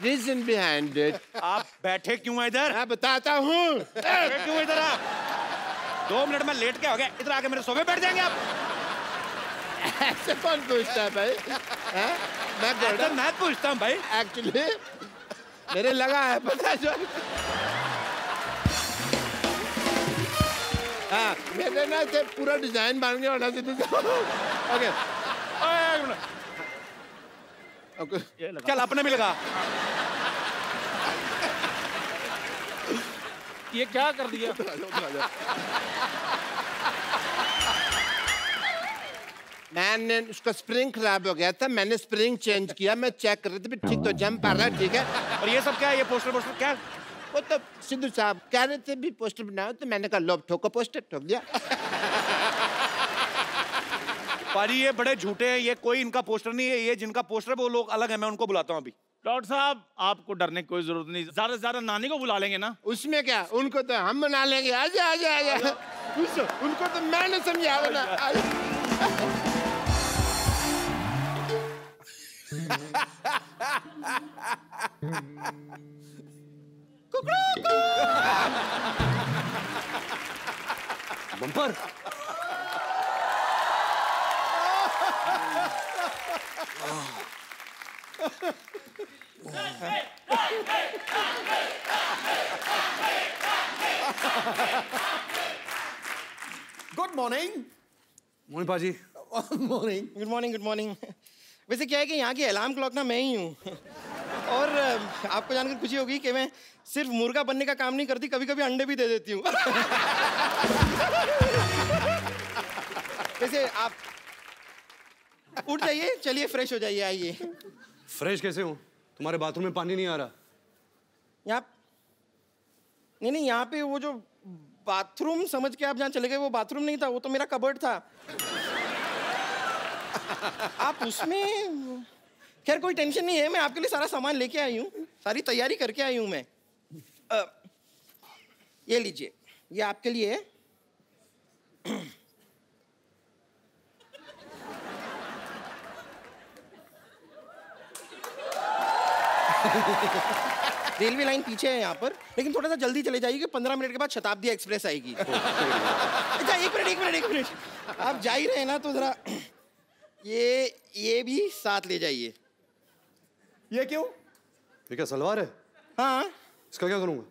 Reason behind it. आप बैठे क्यों हैं इधर? मैं बताता हूँ। बैठे क्यों इधर आप? 2 मिनट में लेट के हो गए, इधर आके मेरे सोफे बैठ जाएंगे आप? ऐसे कौन पूछता है भाई? मैं पूछता हूँ भाई। एक्चुअली मेरे लगा है पता जो। हाँ मेरे ना से पूरा डिजाइन बन गया होना चाहिए। ओके ओके चल अपने भी लगा। ये क्या कर दिया? मैंने उसका स्प्रिंग खराब हो गया था, मैंने स्प्रिंग चेंज किया, मैं चेक कर रही थी ठीक तो जंप आ रहा है, ठीक है। और ये सब क्या है? ये पोस्टर क्या? वो तो सिद्धू साहब कह रहे थे भी पोस्टर बनाओ, तो मैंने कहा लो ठोको पोस्टर, ठोक दिया। पाजी ये बड़े झूठे हैं, ये कोई इनका पोस्टर नहीं है, ये जिनका पोस्टर है वो लोग अलग है, मैं उनको बुलाता हूँ अभी। डॉक्टर साहब आपको डरने की कोई जरूरत नहीं, ज्यादा से ज्यादा नानी को बुला लेंगे ना। उसमें क्या, उनको तो हम बना लेंगे। आजा आजा आजा, उनको तो मैंने समझा ना। Bumper good morning. मोहन पाजी। Morning. Good morning good morning. वैसे क्या है कि यहाँ की अलार्म क्लॉक ना मैं ही हूँ। और आपको जानकर खुशी होगी कि मैं सिर्फ मुर्गा बनने का काम नहीं करती, कभी कभी अंडे भी दे देती हूँ। वैसे आप उठ जाइए, चलिए फ्रेश हो जाइए, आइए। फ्रेश कैसे हूँ? तुम्हारे बाथरूम में पानी नहीं आ रहा? यहाँ नहीं, यहाँ पे वो जो बाथरूम समझ के आप जहाँ चले गए, वो बाथरूम नहीं था, वो तो मेरा कबर्ड था। आप उसमें, खैर कोई टेंशन नहीं है, मैं आपके लिए सारा सामान लेके आई हूँ, सारी तैयारी करके आई हूँ मैं। ये लीजिए, ये आपके लिए है। रेलवे लाइन पीछे है यहाँ पर, लेकिन थोड़ा सा जल्दी चले जाइए, 15 मिनट के बाद शताब्दी एक्सप्रेस आएगी। अच्छा एक मिनट, आप जा ही रहे हैं ना, तो जरा ये भी साथ ले जाइए। ये क्यों? ये क्या सलवार है? हाँ। इसका क्या करूँगा?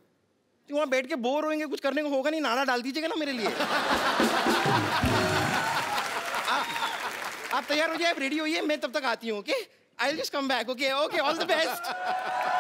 तो वहाँ बैठ के बोर होंगे, कुछ करने को होगा नहीं, नाना डाल दीजिएगा ना मेरे लिए। आप तैयार हो जाए, आप रेडी होइए, मैं तब तक आती हूँ। Okay, I will just come back. Okay, all the best.